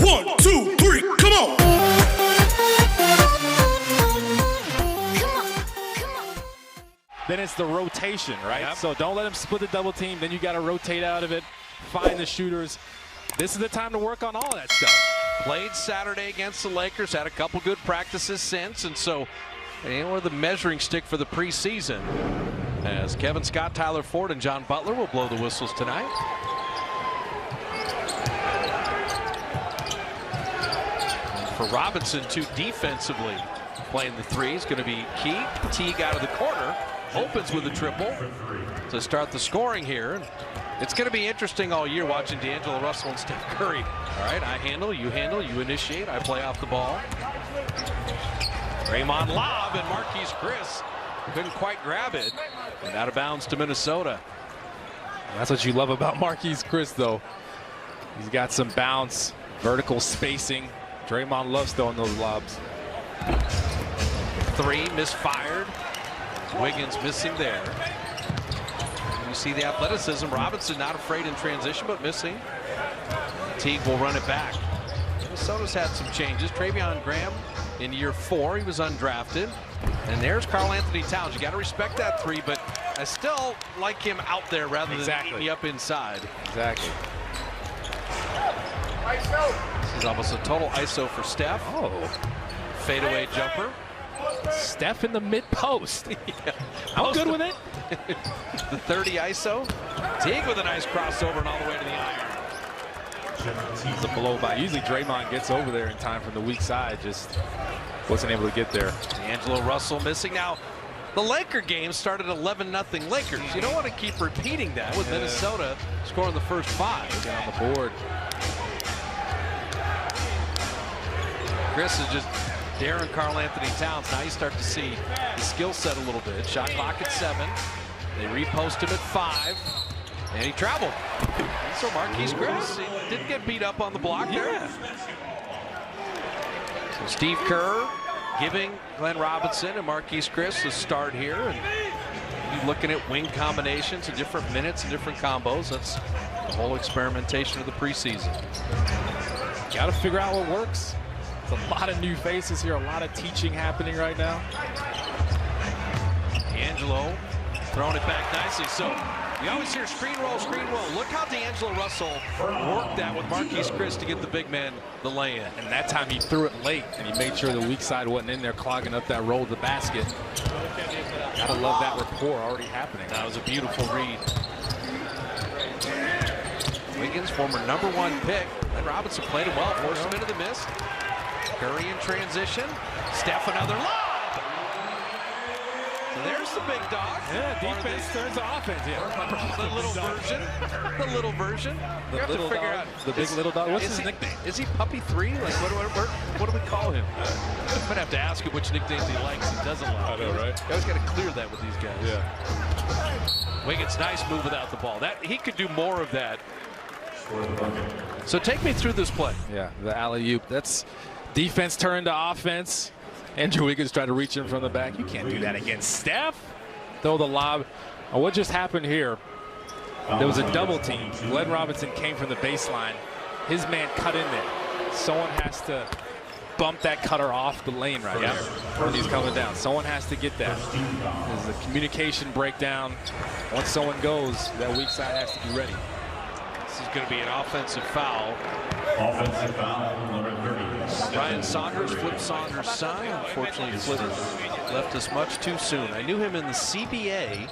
1, 2, 3, come on. Then it's the rotation, right? Yep. So don't let him split the double team. Then you got to rotate out of it, find the shooters. This is the time to work on all that stuff. Played Saturday against the Lakers, had a couple good practices since, and so we're the measuring stick for the preseason. As Kevin Scott, Tyler Ford, and John Butler will blow the whistles tonight. For Robinson, too, defensively, playing the three is going to be key. Teague out of the corner, opens with a triple to start the scoring here. It's going to be interesting all year watching D'Angelo Russell and Steph Curry. All right, I handle, you initiate, I play off the ball. Draymond lob, and Marquise Chris couldn't quite grab it. And out of bounds to Minnesota. That's what you love about Marquise Chris, though. He's got some bounce, vertical spacing. Draymond loves throwing those lobs. Three misfired. Wiggins missing there. You see the athleticism. Robinson not afraid in transition, but missing. Teague will run it back. Minnesota's had some changes. Travion Graham in year 4, he was undrafted. And there's Karl Anthony Towns. You got to respect that three, but I still like him out there rather than beating me up inside. Exactly. This is almost a total ISO for Steph. Oh. Fadeaway jumper. Steph in the mid-post. Yeah. I'm good with it. The 30 ISO. Teague with a nice crossover and all the way to the iron. It's a blow by. Usually Draymond gets over there in time from the weak side. Just wasn't able to get there. D'Angelo Russell missing. Now, the Laker game started 11-0 Lakers. You don't want to keep repeating that with Minnesota scoring the first 5. Get on the board. Chris is just daring Karl Anthony Towns. Now you start to see the skill set a little bit. Shot clock at 7. They repost him at 5. And he traveled. And so Marquise Chris, he didn't get beat up on the block there. So Steve Kerr giving Glenn Robinson and Marquise Chris the start here. And you're looking at wing combinations and different minutes and different combos. That's the whole experimentation of the preseason. Got to figure out what works. There's a lot of new faces here, a lot of teaching happening right now. D'Angelo throwing it back nicely. So we always hear screen roll, screen roll. Look how D'Angelo Russell worked that with Marquise Chris to get the big man the lay-in. And that time he threw it late, and he made sure the weak side wasn't in there clogging up that roll of the basket. Gotta love that rapport already happening. That was a beautiful read. Wiggins, former #1 pick. And Robinson played him well, forced him into the miss. Curry in transition. Steph another lob. So there's the big dog. Yeah, defense turns to offense. Yeah. The little version. The little version. The You have little to figure dog. out. The big little dog. What's his nickname? Is he Puppy 3? Like what do we call him? I'm gonna have to ask him which nicknames he likes and doesn't like. I know, right? You always got to clear that with these guys. Yeah. Wiggins, nice move without the ball. That he could do more of that. So take me through this play. Yeah, the alley-oop. That's defense turned to offense. Andrew Wiggins tried to reach in from the back. You can't do that against Steph. Throw the lob. Oh, what just happened here? There was a double team. Glenn Robinson came from the baseline. His man cut in there. Someone has to bump that cutter off the lane right there when he's coming down. Someone has to get that. There's a communication breakdown. Once someone goes, that weak side has to be ready. This is going to be an offensive foul. Offensive foul, number 30. Ryan Saunders, Flip Saunders' son. Unfortunately, Flip left us much too soon. I knew him in the CBA,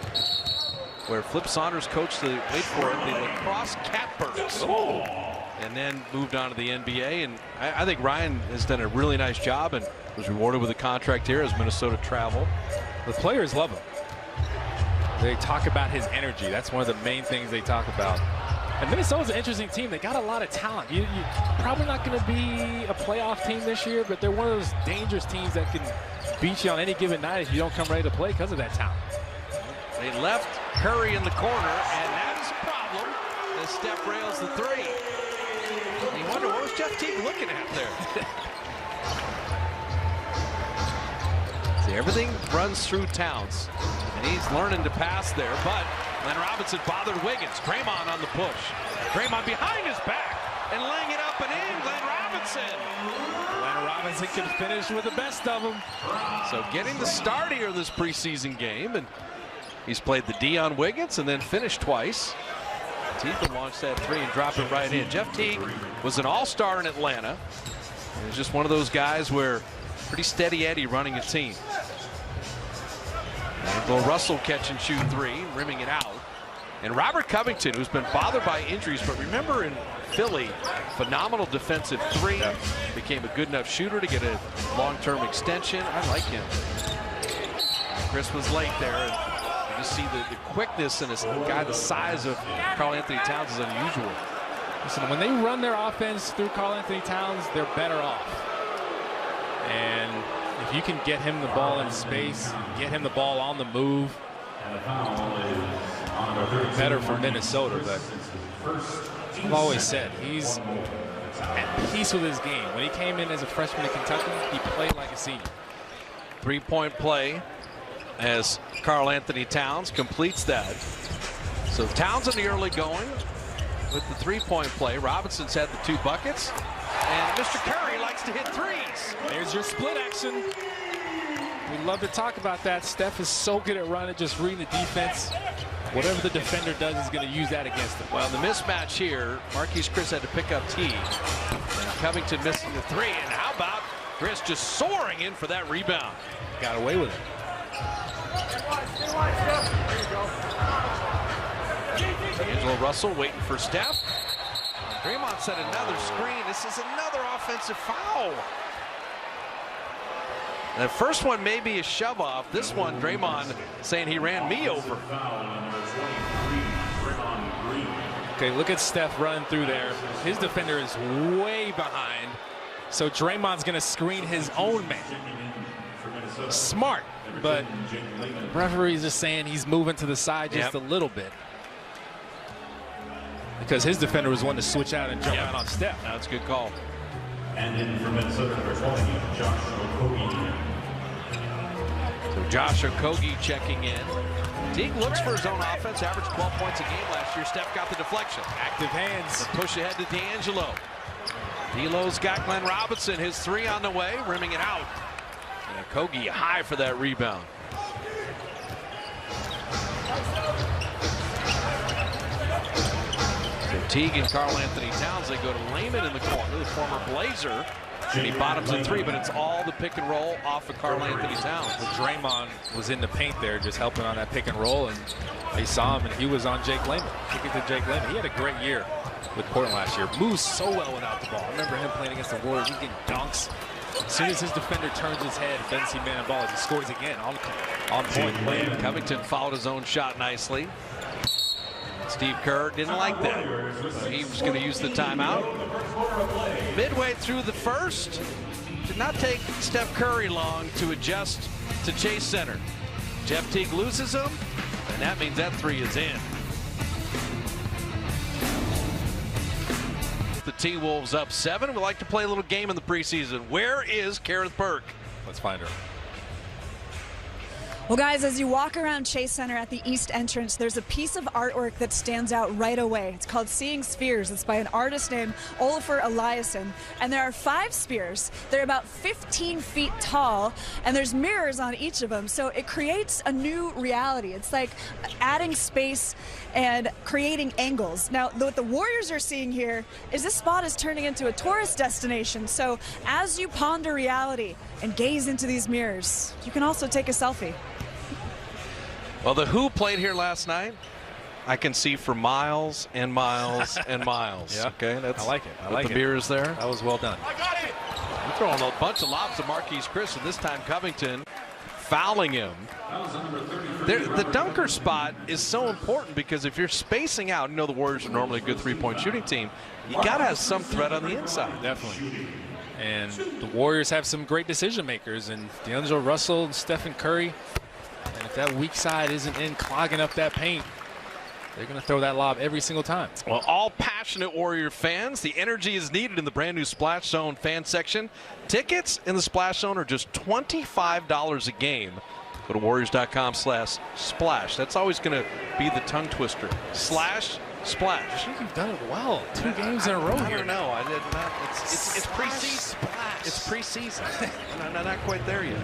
where Flip Saunders coached the, wait for it, the lacrosse Catbirds. And then moved on to the NBA. And I think Ryan has done a really nice job and was rewarded with a contract here as Minnesota travel. The players love him. They talk about his energy. That's one of the main things they talk about. And Minnesota's an interesting team. They got a lot of talent. You're probably not going to be a playoff team this year, but they're one of those dangerous teams that can beat you on any given night if you don't come ready to play because of that talent. They left Curry in the corner, and that is a problem as Steph rails the 3. And you wonder, what was Jeff Teague looking at there? See, everything runs through Towns, and he's learning to pass there, but Glenn Robinson bothered Wiggins. Draymond on the push. Draymond behind his back and laying it up and in. Glenn Robinson Robinson. Atlanta Robinson can finish with the best of them. So getting the start here this preseason game, and he's played the D on Wiggins and then finished twice. Teague can launch that three and drop it right in. Jeff Teague was an all-star in Atlanta. He was just one of those guys where pretty steady Eddie running a team. And Bill Russell catch and shoot three, rimming it out. And Robert Covington, who's been bothered by injuries, but remember in Philly, phenomenal defensive three, became a good enough shooter to get a long-term extension. I like him. Chris was late there, and you just see the quickness in a guy the size of Karl Anthony Towns is unusual. Listen, when they run their offense through Karl Anthony Towns, they're better off. And if you can get him the ball in space, get him the ball on the move, better for Minnesota. But I've always said he's at peace with his game. When he came in as a freshman in Kentucky, he played like a senior. Three-point play as Karl Anthony Towns completes that. So Towns in the early going with the three-point play. Robinson's had the 2 buckets. And Mr. Curry likes to hit threes. There's your split action. We love to talk about that. Steph is so good at running, just reading the defense. Whatever the defender does, is going to use that against him. Well, the mismatch here, Marquise Chris had to pick up Teague. And Covington missing the three. And how about Chris just soaring in for that rebound? Got away with it. D'Angelo Russell waiting for Steph. Draymond set another screen. This is another offensive foul. The first one may be a shove off. This one, Draymond saying he ran me over. Okay, look at Steph running through there. His defender is way behind. So Draymond's going to screen his own man. Smart, but referee's just saying he's moving to the side just a little bit. Because his defender was one to switch out and jump out on Steph. That's a good call. And in from Minnesota, number 20, Josh Okogie. So Josh Okogie checking in. Teague looks for his own offense, averaged 12 points a game last year. Steph got the deflection. Active hands. The push ahead to D'Angelo. D'Lo's got Glenn Robinson, his three on the way, rimming it out. And Okogie high for that rebound. So Teague and Karl Anthony Towns, they go to Lehman in the corner, the former Blazer. And he bottoms a three, but it's all the pick and roll off of Karl Anthony Towns. Well, Draymond was in the paint there, just helping on that pick and roll, and they saw him, and he was on Jake Layman. Kick it to Jake Layman. He had a great year with Portland last year. Moves so well without the ball. I remember him playing against the Warriors. He's getting dunks. As soon as his defender turns his head, doesn't see man and ball, he scores again on point. Covington fouled his own shot nicely. Steve Kerr didn't like that. He was going to use the timeout. Midway through the first, did not take Steph Curry long to adjust to Chase Center. Jeff Teague loses him, and that means that three is in. The T-Wolves up 7. We like to play a little game in the preseason. Where is Kareth Burke? Let's find her. Well, guys, as you walk around Chase Center at the east entrance, there's a piece of artwork that stands out right away. It's called Seeing Spheres. It's by an artist named Olafur Eliasson. And there are 5 spheres. They're about 15 feet tall, and there's mirrors on each of them. So it creates a new reality. It's like adding space and creating angles. Now, what the Warriors are seeing here is this spot is turning into a tourist destination. So as you ponder reality and gaze into these mirrors, you can also take a selfie. Well, the Who played here last night. I can see for miles and miles and miles. Yeah. Okay, I like it. I like the beers there. That was well done. I got it. We're throwing a bunch of lobs to Marquise Chris, and this time Covington fouling him. The dunker spot is so important because if you're spacing out, you know the Warriors are normally a good three-point shooting team. You got to have some threat on the inside. Definitely. And the Warriors have some great decision makers, and D'Angelo Russell and Stephen Curry. And if that weak side isn't in clogging up that paint, they're going to throw that lob every single time. Well, all passionate Warrior fans, the energy is needed in the brand new Splash Zone fan section. Tickets in the Splash Zone are just $25 a game. Go to warriors.com/splash. That's always going to be the tongue twister. Splash. You've done it well. 2 games in a row I here. don't know. I did not. It's preseason. Splash. It's preseason. not quite there yet.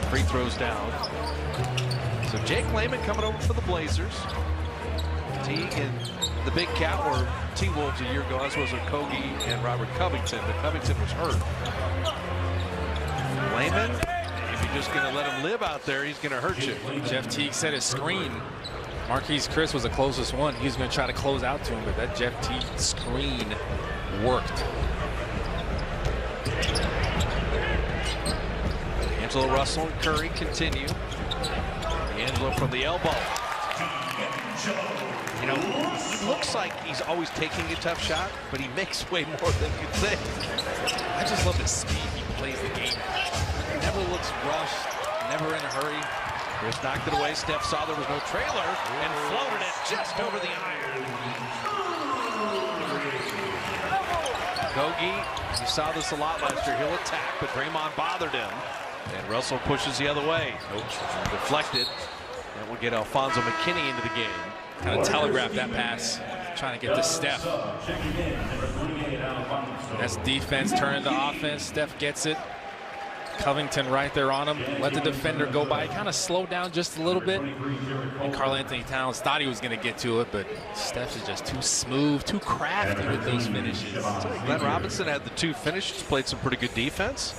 Free throws down. So Jake Layman coming over for the Blazers. Teague and the Big Cat were T-Wolves a year ago, as was Okogie and Robert Covington, but Covington was hurt. Layman, if you're just going to let him live out there, he's going to hurt you. Jeff Teague set his screen. Marquise Chris was the closest one. He was going to try to close out to him, but that Jeff Teague screen worked. Angelo Russell and Curry continue. Angelo from the elbow. You know, he looks like he's always taking a tough shot, but he makes way more than you think. I just love his speed. He plays the game. Never looks rushed, never in a hurry. Chris knocked it away. Steph saw there was no trailer and floated it just over the iron. Okogie, you saw this a lot last year. He'll attack, but Draymond bothered him. And Russell pushes the other way. Deflected. And we'll get Alfonso McKinney into the game. Kind of telegraphed that pass, trying to get to Steph. That's defense turning to offense. Steph gets it. Covington right there on him. Let the defender go by. Kind of slowed down just a little bit. And Karl-Anthony Towns thought he was going to get to it, but Steph is just too smooth, too crafty with those finishes. Glenn Robinson had the 2 finishes, played some pretty good defense.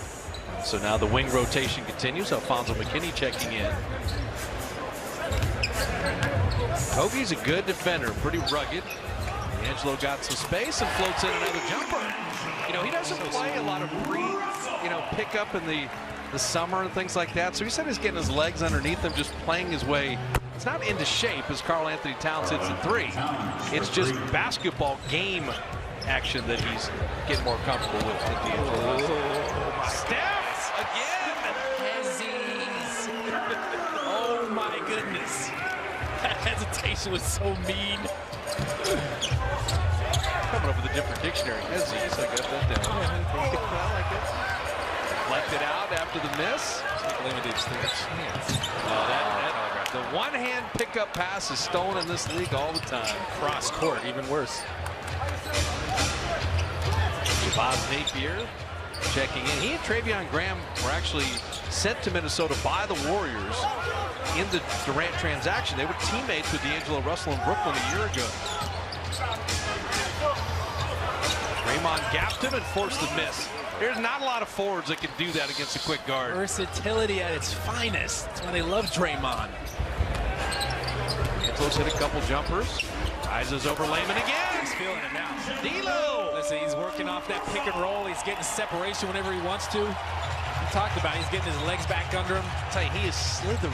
So now the wing rotation continues. Alfonso McKinney checking in. Ogie's a good defender, pretty rugged. Angelo got some space and floats in another jumper. You know, he doesn't play a lot of pick up in the summer and things like that. So he said he's getting his legs underneath him, just playing his way. It's not into shape as Karl-Anthony Towns hits at 3. It's just basketball game action that he's getting more comfortable with. Steph again. Oh my goodness. That hesitation was so mean. Coming up with a different dictionary. Hezzies, I got that down. I like it. Deflected out after the miss. Limited chance. The one-hand pickup pass is stolen in this league all the time. Cross court, even worse. Bob Napier checking in. He and Travion Graham were actually sent to Minnesota by the Warriors in the Durant transaction. They were teammates with D'Angelo Russell in Brooklyn a year ago. Draymond gapped him and forced the miss. There's not a lot of forwards that can do that against a quick guard. Versatility at its finest. That's why they love Draymond. Angelo's hit a couple jumpers. Rises over Layman again. He's feeling it now. D'Lo. Listen, he's working off that pick and roll. He's getting separation whenever he wants to. We talked about it. He's getting his legs back under him. I'll tell you, he is slithering.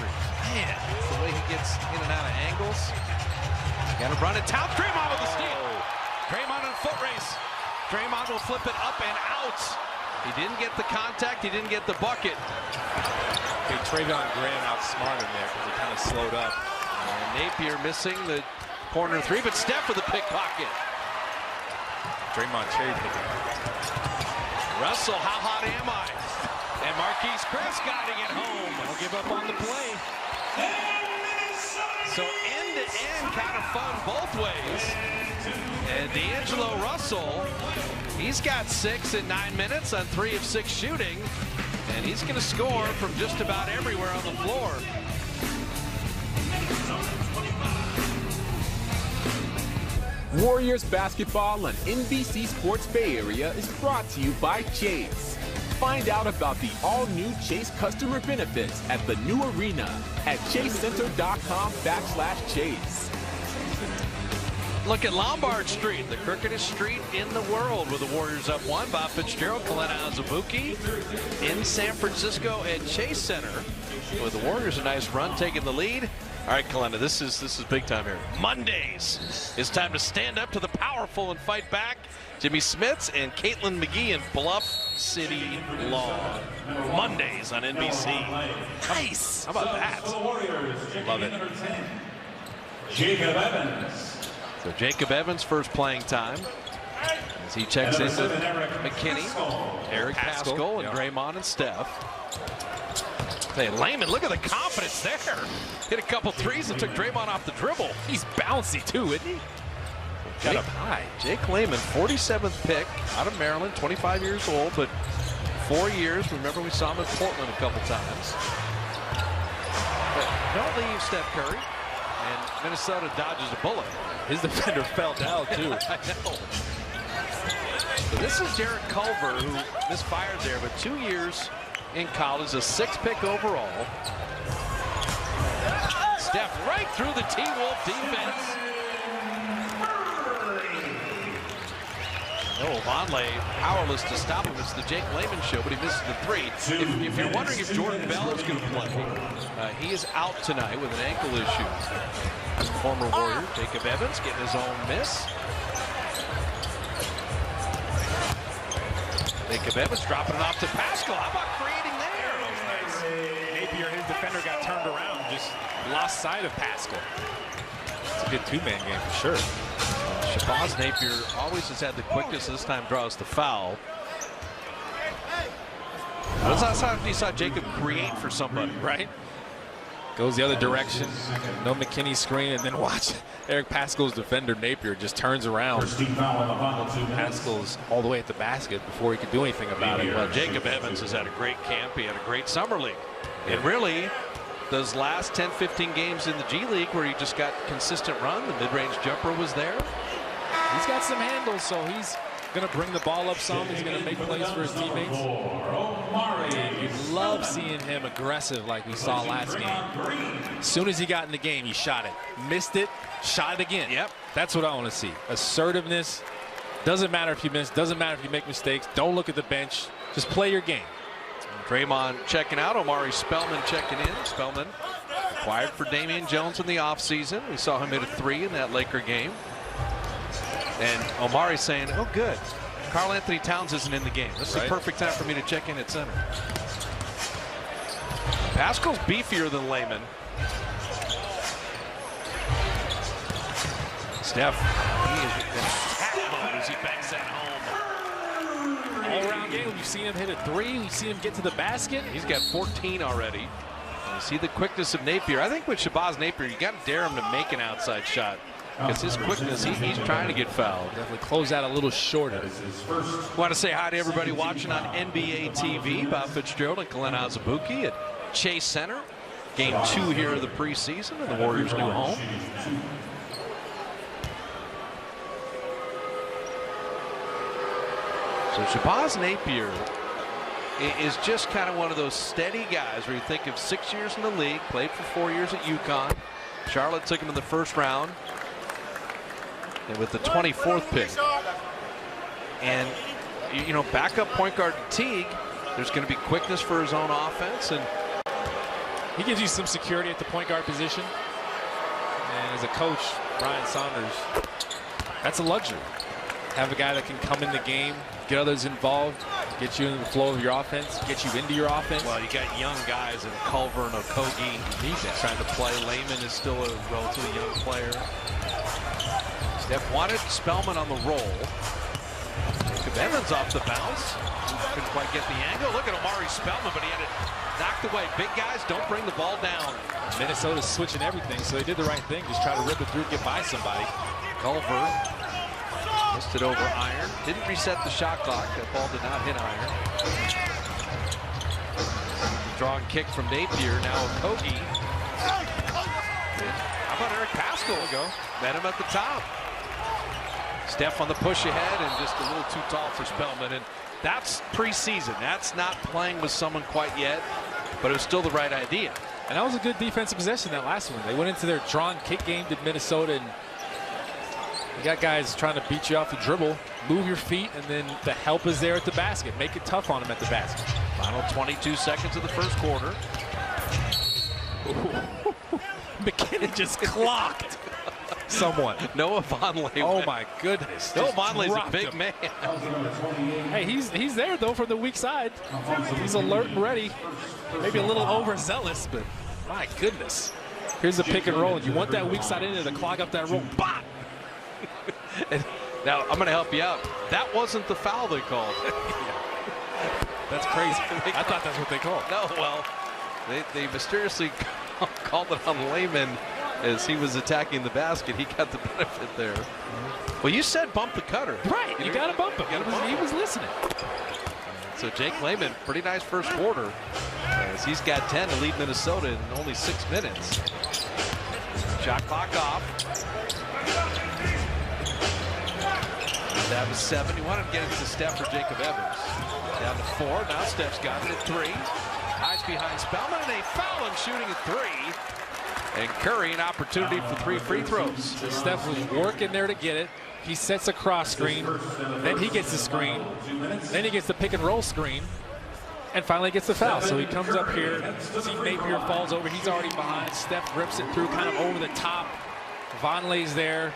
Man, that's the way he gets in and out of angles. Got to run it. Towns. Draymond with the steal. Draymond in a foot race. Draymond will flip it up and out. He didn't get the contact. He didn't get the bucket. Okay, Travion Graham outsmarted him there because he kind of slowed up. And Napier missing the corner 3, but Steph with a pickpocket. Draymond cherry picking. Russell, how hot am I? And Marquise Chris got to get home. Don't give up on the play. So end-to-end kind of fun both ways. And D'Angelo Russell, he's got 6 in 9 minutes on 3 of 6 shooting. And he's going to score from just about everywhere on the floor. Warriors basketball on NBC Sports Bay Area is brought to you by Chase. Find out about the all-new Chase customer benefits at the new arena at chasecenter.com/Chase. Look at Lombard Street, the crookedest street in the world, with the Warriors up 1. Bob Fitzgerald, Kalena Azubuike in San Francisco at Chase Center. With the Warriors a nice run, taking the lead. All right, Kalena, this is big time here. Mondays. It's time to stand up to the powerful and fight back. Jimmy Smits and Caitlin McGee in Bluff City Law. Mondays on NBC. Nice. How about that? Love it. Jacob Evans. So Jacob Evans first playing time as he checks in with McKinney, Eric Paschall, and Draymond and Steph. Hey, Layman, look at the confidence there. Hit a couple threes and took Draymond off the dribble. He's bouncy too, isn't he? Got him high. Jake Layman, 47th pick out of Maryland, 25 years old, but 4 years. Remember, we saw him in Portland a couple times. But don't leave Steph Curry. And Minnesota dodges a bullet. His defender fell down too. I know. So this is Jarrett Culver, who misfired there, but 2 years in college, a 6th pick overall. Steph right through the T-Wolf defense. Oh, Vonleh powerless to stop him. It's the Jake Layman show, but he misses the three. If you're wondering if Jordan Bell is going to play, he is out tonight with an ankle issue. Former Warrior Jacob Evans getting his own miss. Jacob Evans dropping it off to Pascal. How about creating there? That was nice. Napier, his defender, got turned around, just lost sight of Pascal. It's a good two-man game for sure. Shabazz Napier always has had the quickness. This time draws the foul. When's the last time you saw Jacob create for somebody? Right? Goes the other direction. No McKinney screen, and then watch Eric Pascal's defender Napier just turns around. Pascal's all the way at the basket before he could do anything about it. Well, Jacob Evans has had a great camp. He had a great summer league. And really, those last 10, 15 games in the G League where he just got consistent run, the mid-range jumper was there. He's got some handles, so he's going to bring the ball up some. He's going to make plays for his teammates. And you love seeing him aggressive like we saw last game. As soon as he got in the game, he shot it. Missed it, shot it again. Yep. That's what I want to see. Assertiveness. Doesn't matter if you miss. Doesn't matter if you make mistakes. Don't look at the bench. Just play your game. Draymond checking out. Omari Spellman checking in. Spellman acquired for Damian Jones in the offseason. We saw him hit a 3 in that Laker game. And Omari saying, oh, good. Karl Anthony Towns isn't in the game. This is the perfect time for me to check in at center. Pascal's beefier than Layman. Steph, he is in attack mode as he banks that home. All-around game. We've seen him hit a 3. We've seen him get to the basket. He's got 14 already. You see the quickness of Napier. I think with Shabazz Napier, you got to dare him to make an outside shot. Because his quickness, he's trying to get fouled. Definitely close out a little shorter. Want to say hi to everybody watching on NBA TV. Bob Fitzgerald and Glenn Azubuike at Chase Center. Game 2 here of the preseason in the Warriors' new home. So Shabazz Napier is just kind of one of those steady guys where you think of 6 years in the league, played for 4 years at UConn. Charlotte took him in the first round. And with the 24th pick. And, you know, backup point guard Teague, there's going to be quickness for his own offense. And he gives you some security at the point guard position. And as a coach, Brian Saunders, that's a luxury. Have a guy that can come in the game, get others involved, get you in the flow of your offense, get you into your offense. Well, you got young guys in Culver and Okogie. He's trying to play. Layman is still a relatively young player. Steph wanted Spellman on the roll. Jacob Evans off the bounce. Couldn't quite get the angle. Look at Omari Spellman, but he had it knocked away. Big guys don't bring the ball down. Minnesota's switching everything, so they did the right thing. Just try to rip it through, get by somebody. Culver missed it over iron. Didn't reset the shot clock. That ball did not hit iron. Draw and kick from Napier. Now Okogie. How about Eric Pascal? Met him at the top. Steph on the push ahead and just a little too tall for Spellman. And that's preseason. That's not playing with someone quite yet, but it was still the right idea. And that was a good defensive possession, that last one. They went into their drawn kick game, did Minnesota, and you got guys trying to beat you off the dribble, move your feet, and then the help is there at the basket. Make it tough on them at the basket. Final 22 seconds of the first quarter. McKinnon just clocked someone. Noah Vonleh. Oh my goodness. Noah Vonleh's a big man. Hey, he's there though from the weak side. He's alert and ready. Maybe a little overzealous, but my goodness. Here's the pick and roll, and you want that weak side in there to clog up that roll. Bop! And now I'm going to help you out. That wasn't the foul they called. That's crazy. I thought that's what they called. No, well, They mysteriously called it on Layman as he was attacking the basket. He got the benefit there. Well, you said bump the cutter. Right, you got to bump him. He was listening. So Jake Layman, pretty nice first quarter, as he's got 10 to lead Minnesota in only 6 minutes. Shot clock off. That was 7. He wanted to get it to Steph or Jacob Evans. Down to 4. Now Steph's got it at 3. Hides behind Spellman, and a foul and shooting at 3. And Curry an opportunity for 3 free throws. Steph was working there to get it. He sets a cross screen, then he gets the screen, then he gets the pick and roll screen, and finally gets the foul. So he comes up here, see Napier falls over, he's already behind. Steph rips it through kind of over the top. Vonleh's there,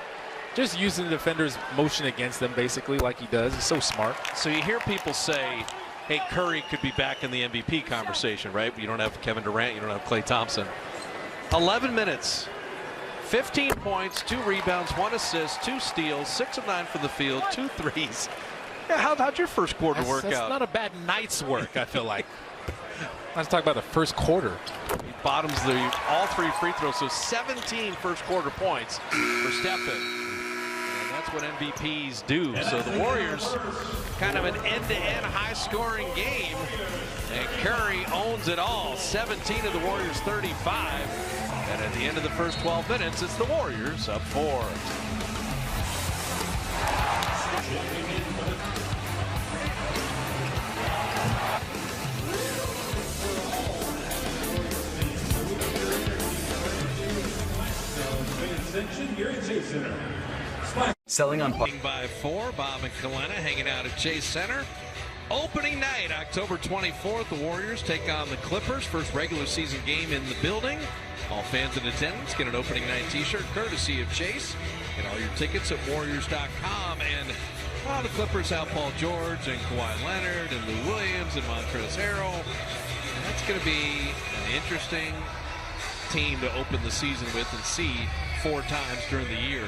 just using the defender's motion against them basically like he does. He's so smart. So you hear people say, hey, Curry could be back in the MVP conversation, right? You don't have Kevin Durant, you don't have Klay Thompson. 11 minutes. 15 points, 2 rebounds, 1 assist, 2 steals, 6 of 9 from the field, 2 threes. Yeah, how'd your first quarter work out? That's not a bad night's work, I feel like. Let's talk about the first quarter. He bottoms all 3 free throws, so 17 first quarter points for Stephen. And that's what MVPs do. So the Warriors, kind of an end-to-end high-scoring game. And Curry owns it all. 17 of the Warriors' 35. And at the end of the first 12 minutes, it's the Warriors up 4. Selling on by 4, Bob and Kalena hanging out at Chase Center. Opening night, October 24th, the Warriors take on the Clippers. First regular season game in the building. All fans in attendance get an opening night t-shirt courtesy of Chase. Get all your tickets at Warriors.com. And the Clippers have Paul George and Kawhi Leonard and Lou Williams and Montrezl Harrell. And that's going to be an interesting team to open the season with and see 4 times during the year.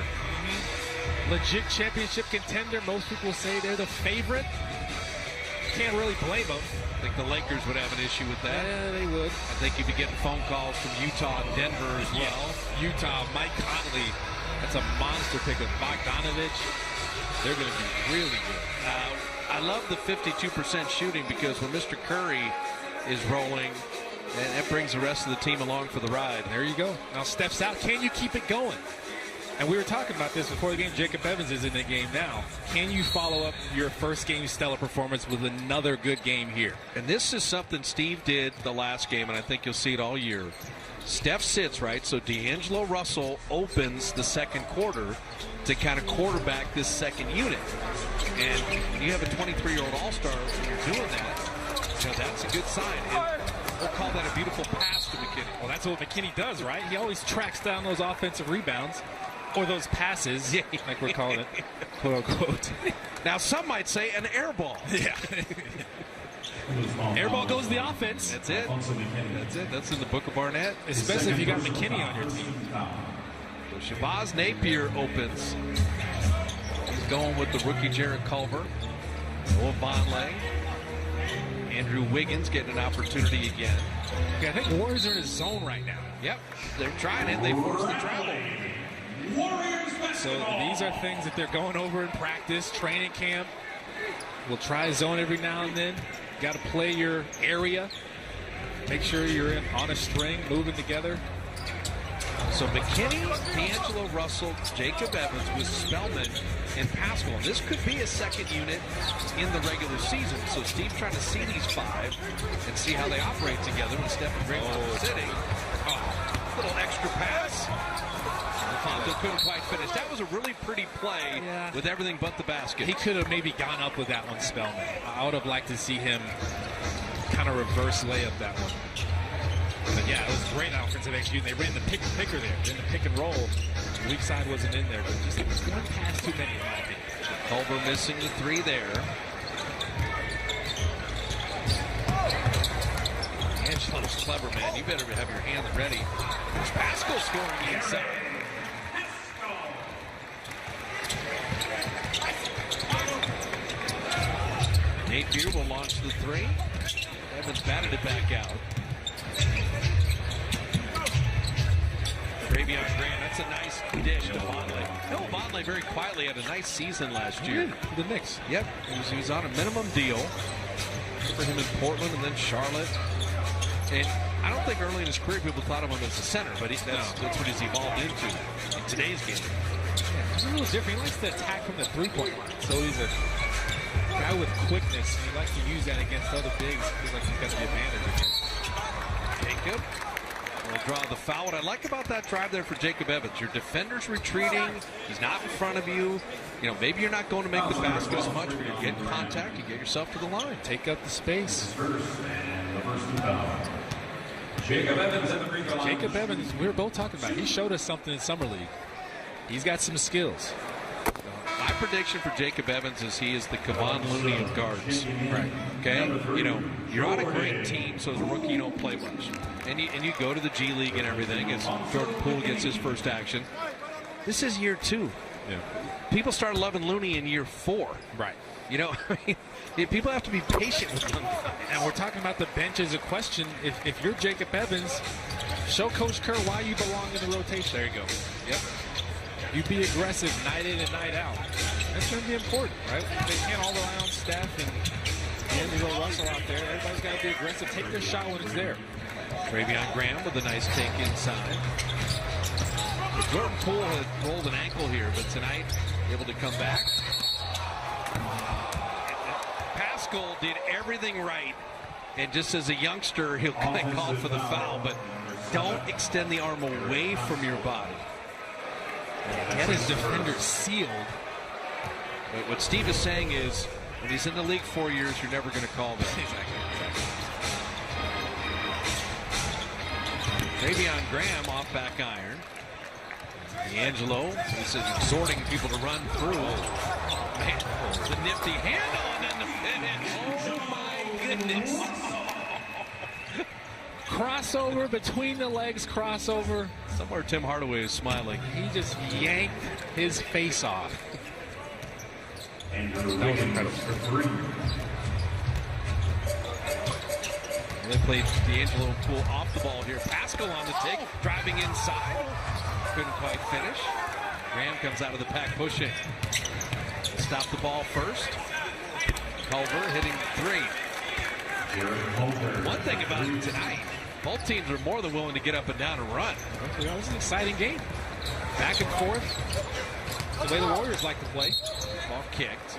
Legit championship contender. Most people say they're the favorite. Can't really blame them. I think the Lakers would have an issue with that. Yeah, they would. I think you'd be getting phone calls from Utah and Denver as well. Yeah. Utah, Mike Conley. That's a monster pick of Bogdanovich. They're going to be really good. I love the 52% shooting because when Mr. Curry is rolling, and it brings the rest of the team along for the ride. There you go. Now Steph's out. Can you keep it going? And we were talking about this before the game. Jacob Evans is in the game now. Can you follow up your first game stellar performance with another good game here? And this is something Steve did the last game, and I think you'll see it all year. Steph sits, right? So D'Angelo Russell opens the second quarter to kind of quarterback this second unit. And you have a 23-year-old all-star when you're doing that. That's a good sign. And we'll call that a beautiful pass to McKinney. Well, that's what McKinney does, right? He always tracks down those offensive rebounds. Or those passes, like we're calling it, quote unquote. Now, some might say an air ball. Yeah. Air ball goes the offense. That's it. That's it. That's in the book of Barnett. Especially if you got McKinney on your team. So Shabazz Napier opens. He's going with the rookie Jarrett Culver. Noah Vonleh. Andrew Wiggins getting an opportunity again. Yeah, I think the Warriors are in a zone right now. Yep. They're trying it. They force the travel. So these are things that they're going over in practice, training camp. We'll try a zone every now and then. Got to play your area. Make sure you're on a string, moving together. So McKinney, D'Angelo Russell, Jacob Evans with Spellman and Pascal. This could be a second unit in the regular season. So Steve's trying to see these 5 and see how they operate together when Stephen Draymond is sitting. Little extra pass. Alfonso couldn't quite finish. That was a really pretty play with everything but the basket. He could have maybe gone up with that one, Spellman. I would have liked to see him kind of reverse layup that one. But yeah, it was great offensive execution. They ran the picker there. Then the pick and roll. The weak side wasn't in there, but just it was one pass too many, in my opinion. Culver missing the 3 there. Angelo's clever, man. You better have your hands ready. There's Pascal scoring inside. Napier will launch the 3. Evans batted it back out. Travion Graham, that's a nice dish to Bonley. Noah Bonley very quietly had a nice season last year. The Knicks. Yep, he was on a minimum deal for him in Portland and then Charlotte. And I don't think early in his career people thought of him as a center, but that's what he's evolved into in today's game. Yeah, he's a little different. He likes to attack from the three-point line. So he's a guy with quickness, and he likes to use that against other bigs. Feels like he's got the advantage. Jacob will draw the foul. What I like about that drive there for Jacob Evans, your defender's retreating. He's not in front of you. You know, maybe you're not going to make the basket as much, but you're getting contact. You get yourself to the line. Take up the space. Jacob Evans at the free throw line. Jacob Evans, we were both talking about. He showed us something in Summer League. He's got some skills. My prediction for Jacob Evans is he is the Kevon Looney of guards. Right. Okay? You know, you're on a great team, so as a rookie you don't play much. And you go to the G League and everything as Jordan Poole gets his first action. This is year 2. Yeah. People start loving Looney in year 4. Right. You know, I mean, people have to be patient with him. And we're talking about the bench as a question. If you're Jacob Evans, show Coach Kerr why you belong in the rotation. There you go. Yep. You be aggressive night in and night out. That's going to be important, right? They can't all rely on Steph and D'Angelo Russell out there. Everybody's got to be aggressive. Take their shot when it's there. Travion Graham with a nice take inside. Jordan Poole had rolled an ankle here, but tonight able to come back. Pascal did everything right, and just as a youngster, he'll call for the foul, but don't extend the arm away from your body. Get his defender sealed. But what Steve is saying is, when he's in the league 4 years, you're never going to call that. Travion Graham off back iron. D'Angelo is exhorting people to run through. Oh, man, the nifty hand on and the finish. Oh, my goodness. Crossover, between the legs crossover. Somewhere Tim Hardaway is smiling. He just yanked his face off. That was incredible. They played D'Angelo and Poole off the ball here. Pascal on the take, driving inside. Couldn't quite finish. Graham comes out of the pack pushing. Stop the ball first. Culver hitting 3. One thing about it tonight, both teams are more than willing to get up and down and run. It was an exciting game. Back and forth. The way the Warriors like to play. Ball kicked.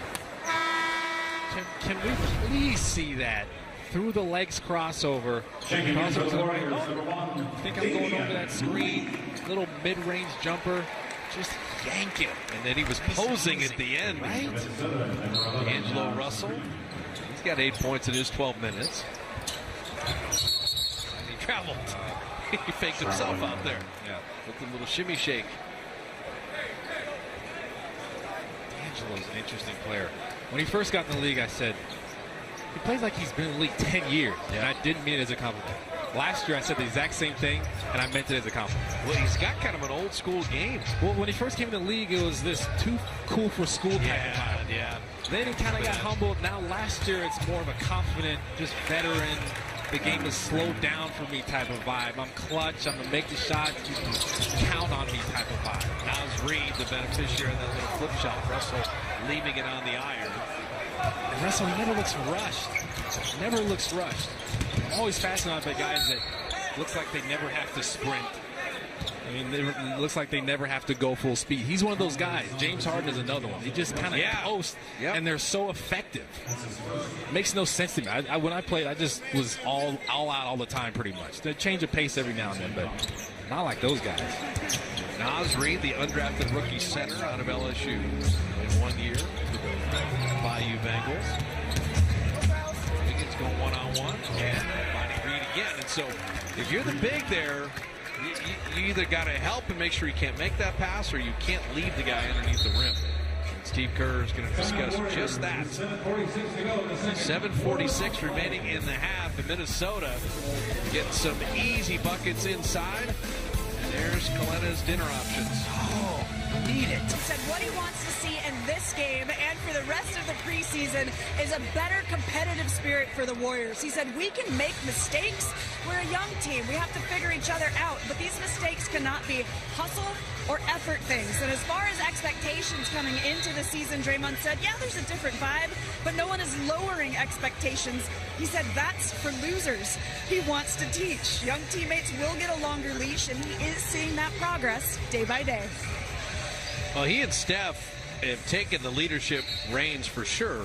Can we please see that? Through the legs crossover. I think I'm going over that screen. Little mid-range jumper. Just yank it. And then he was posing at the end. Right? D'Angelo Russell. He's got 8 points in his 12 minutes. And he traveled. He faked himself out there. Yeah. With a little shimmy shake. D'Angelo's an interesting player. When he first got in the league, I said, he plays like he's been in the league 10 years. Yeah. And I didn't mean it as a compliment. Last year, I said the exact same thing, and I meant it as a compliment. Well, he's got kind of an old school game. Well, when he first came in the league, it was this too cool for school type of vibe. Yeah. Then he kind of got humbled. Now last year, it's more of a confident, just veteran. The game is slowed down for me type of vibe. I'm clutch. I'm going to make the shots. You can count on me type of vibe. Now's Reed, the beneficiary of that little flip shot. Russell leaving it on the iron. And Russell, he never looks rushed. Never looks rushed. I'm always fascinated by guys that looks like they never have to sprint. I mean, it looks like they never have to go full speed. He's one of those guys. James Harden is another one. He just kind of posts, and they're so effective. Makes no sense to me. When I played, I just was all out all the time pretty much. They change of pace every now and then, but not like those guys. Naz Reid, the undrafted rookie center out of LSU in 1 year for the Bayou Bengals. Wiggins going one-on-one, and Bonnie Reed again. And so if you're the big there, you either got to help and make sure you can't make that pass, or you can't leave the guy underneath the rim. And Steve Kerr is going to discuss just that. 7:46 remaining in the half, and Minnesota getting some easy buckets inside. And there's Kalena's dinner options. Oh, need it. He said what he wants to see in this game and for the rest of the preseason is a better competitive spirit for the Warriors. He said we can make mistakes. We're a young team. We have to figure each other out, but these mistakes cannot be hustle or effort things. And as far as expectations coming into the season, Draymond said, yeah, there's a different vibe, but no one is lowering expectations. He said that's for losers. He wants to teach. Young teammates will get a longer leash, and he is seeing that progress day by day. Well, he and Steph have taken the leadership reins for sure.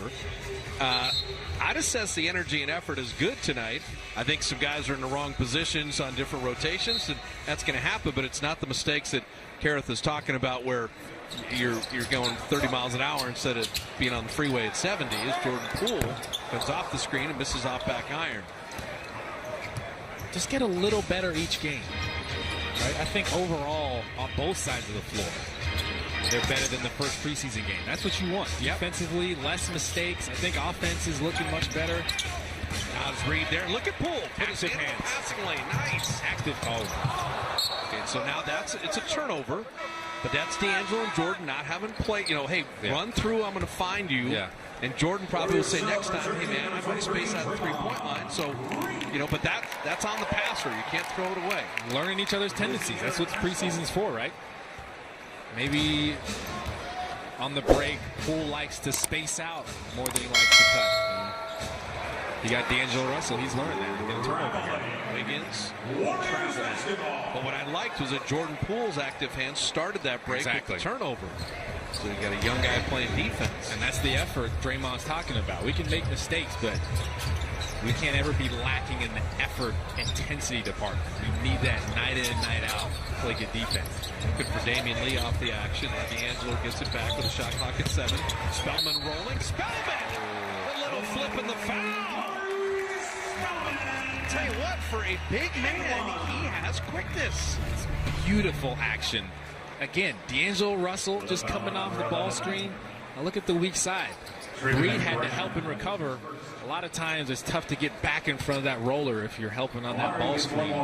I'd assess the energy and effort as good tonight. I think some guys are in the wrong positions on different rotations, and that's going to happen, but it's not the mistakes that Kareth is talking about where you're going 30 miles an hour instead of being on the freeway at 70. As Jordan Poole comes off the screen and misses off back iron. Just get a little better each game. Right? I think overall, on both sides of the floor, they're better than the first preseason game. That's what you want. Yep. Defensively, less mistakes. I think offense is looking much better. Naz Reid there. Look at Poole. Put his hands. Passing lane. Nice. Active call. Okay, so now it's a turnover. But that's D'Angelo and Jordan not having played. Hey, run through. I'm going to find you. Yeah. And Jordan probably will say next time, hey, man, I might space out the three-point line. So, but that's on the passer. You can't throw it away. Learning each other's tendencies. That's what preseason's for, right? Maybe on the break, Poole likes to space out more than he likes to cut. You got D'Angelo Russell. He's learned that. He's going to turnover here. Wiggins. But what I liked was that Jordan Poole's active hands started that break with the turnover. So you got a young guy playing defense. And that's the effort Draymond's talking about. We can make mistakes, but we can't ever be lacking in the effort intensity department. We need that night in and night out to play good defense. Good for Damian Lee off the action. And D'Angelo gets it back with a shot clock at 7. Spellman rolling. Spellman! A little flip in the foul. Tell you what, for a big man, he has quickness. It's beautiful action. Again, D'Angelo Russell just coming off the ball screen. Now look at the weak side. Reid had to help and recover. A lot of times it's tough to get back in front of that roller if you're helping on that ball screen.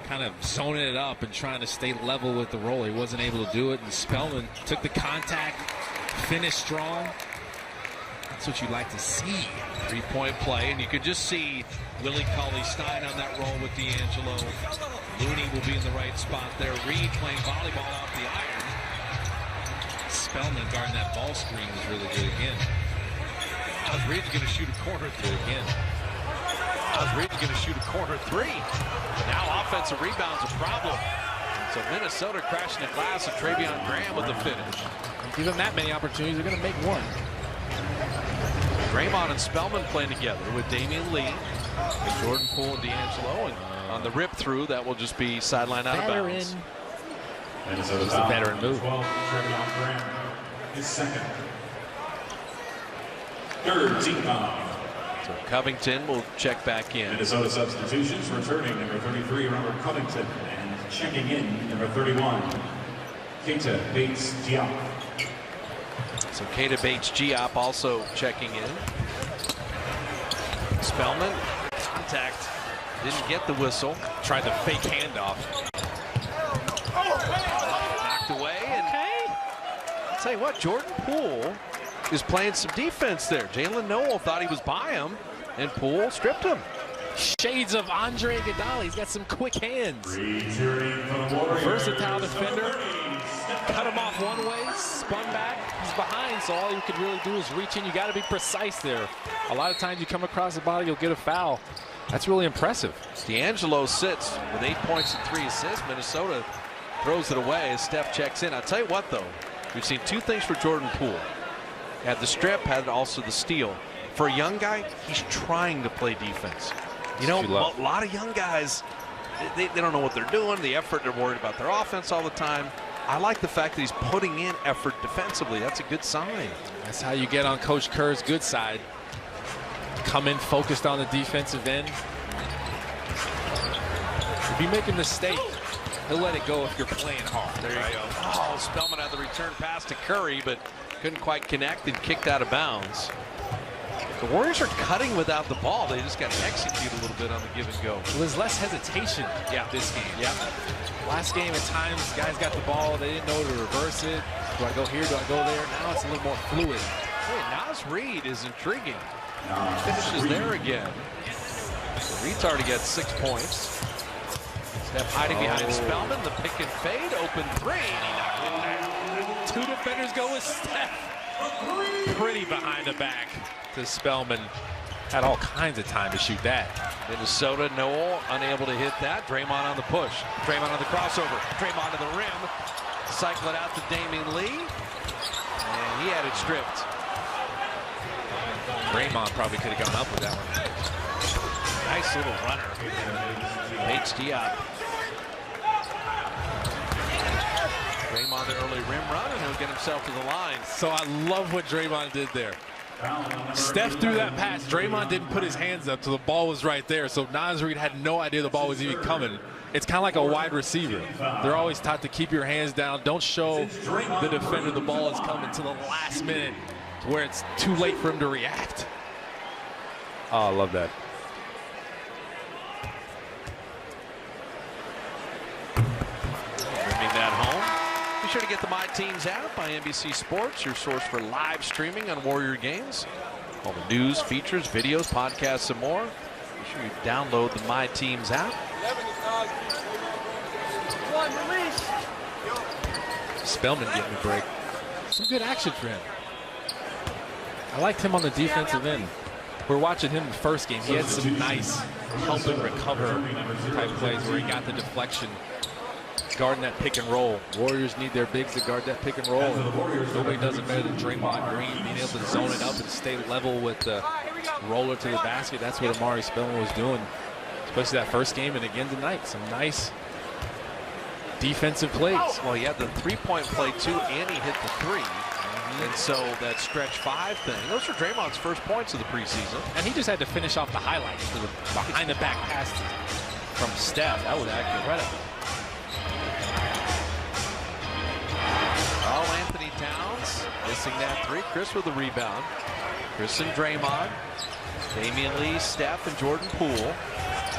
Kind of zoning it up and trying to stay level with the roller. He wasn't able to do it, and Spellman took the contact, finished strong. That's what you like to see. Three-point play, and you could just see Willie Cauley-Stein on that roll with D'Angelo. Looney will be in the right spot there. Reid playing volleyball off the iron. Spellman guarding that ball screen was really good again. Reid's going to shoot a corner three again. Reid's going to shoot a corner three. But now offensive rebound's a problem. So Minnesota crashing the glass, and Travion Graham with the finish. Give them that many opportunities, they're going to make one. Draymond and Spellman playing together with Damian Lee, and Jordan Poole and D'Angelo, and on the rip through, that will just be sideline out of bounds. Minnesota's a veteran move. 12, Travion Graham, his second. Third team foul. So Covington will check back in. Minnesota substitutions, returning number 33, Robert Covington, and checking in number 31, Keita Bates-Diop. So Keita Bates-Diop also checking in. Spellman, contact, didn't get the whistle. Tried the fake handoff. Knocked away, and I'll tell you what, Jordan Poole is playing some defense there. Jalen Noel thought he was by him, and Poole stripped him. Shades of Andre Iguodala. He's got some quick hands. Versatile defender. Cut him off one way, spun back. He's behind, so all you could really do is reach in. You got to be precise there. A lot of times you come across the body, you'll get a foul. That's really impressive. D'Angelo sits with 8 points and 3 assists. Minnesota throws it away as Steph checks in. I'll tell you what, though, we've seen two things for Jordan Poole. Had the strip, had also the steal. For a young guy, he's trying to play defense. You know, a lot of young guys, they don't know what they're doing, the effort, they're worried about their offense all the time. I like the fact that he's putting in effort defensively. That's a good sign. That's how you get on Coach Kerr's good side. Come in focused on the defensive end. If you make a mistake, he'll let it go if you're playing hard. There you go. Oh, Spellman had the return pass to Curry, but couldn't quite connect and kicked out of bounds. The Warriors are cutting without the ball. They just got to execute a little bit on the give and go. Well, there's less hesitation this game. Yeah. Last game, at times, guys got the ball. They didn't know to reverse it. Do I go here? Do I go there? Now it's a little more fluid. Hey, Naz Reid is intriguing. Finishes there again. So Reid's already got 6 points. Steph hiding behind Spellman. The pick and fade. Open three. And he knocked it down. 2 defenders go with Steph. Pretty behind the back to Spellman. Had all kinds of time to shoot that. Minnesota, Noel unable to hit that. Draymond on the push. Draymond on the crossover. Draymond to the rim. Cycle it out to Damian Lee. And he had it stripped. Draymond probably could have gone up with that one. Nice little runner. Bates Diop. Draymond the early rim run, and he'll get himself to the line. So I love what Draymond did there. Steph threw that pass. Draymond didn't put his hands up, so the ball was right there. So Naz Reid had no idea the ball was even coming. It's kind of like a wide receiver. They're always taught to keep your hands down. Don't show the defender the ball is coming to the last minute to where it's too late for him to react. Oh, I love that. Bringing that home. Be sure to get the My Teams app by NBC Sports, your source for live streaming on Warrior games. All the news, features, videos, podcasts, and more. Be sure you download the My Teams app. Spellman getting a break. Some good action for him. I liked him on the defensive end. We're watching him the first game. He had some nice help and recover type plays where he got the deflection, guarding that pick and roll. Warriors need their bigs to guard that pick and roll. And nobody does it better than Draymond Green, being able to zone it up and stay level with the roller to the basket. That's what Amari Spellman was doing, especially that first game and again tonight. Some nice defensive plays. Well, he had the three-point play too, and he hit the three. And so that stretch 5 thing, those were Draymond's first points of the preseason. And he just had to finish off the highlights for the behind-the-back passes from Steph. That was incredible. Oh, Anthony Towns missing that three. Chris with the rebound. Chris and Draymond. Damian Lee, Steph, and Jordan Poole.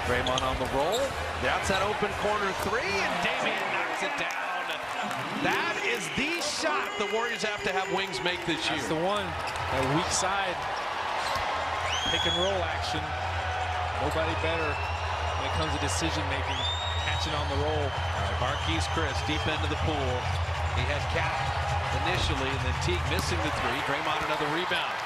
Draymond on the roll. That's that open corner three, and Damian knocks it down. That is the shot the Warriors have to have wings make this year. That's the one. That weak side pick and roll action. Nobody better when it comes to decision making, catching on the roll. Marquise Chris deep into the pool. He had Cap initially, and then Teague missing the three. Draymond another rebound.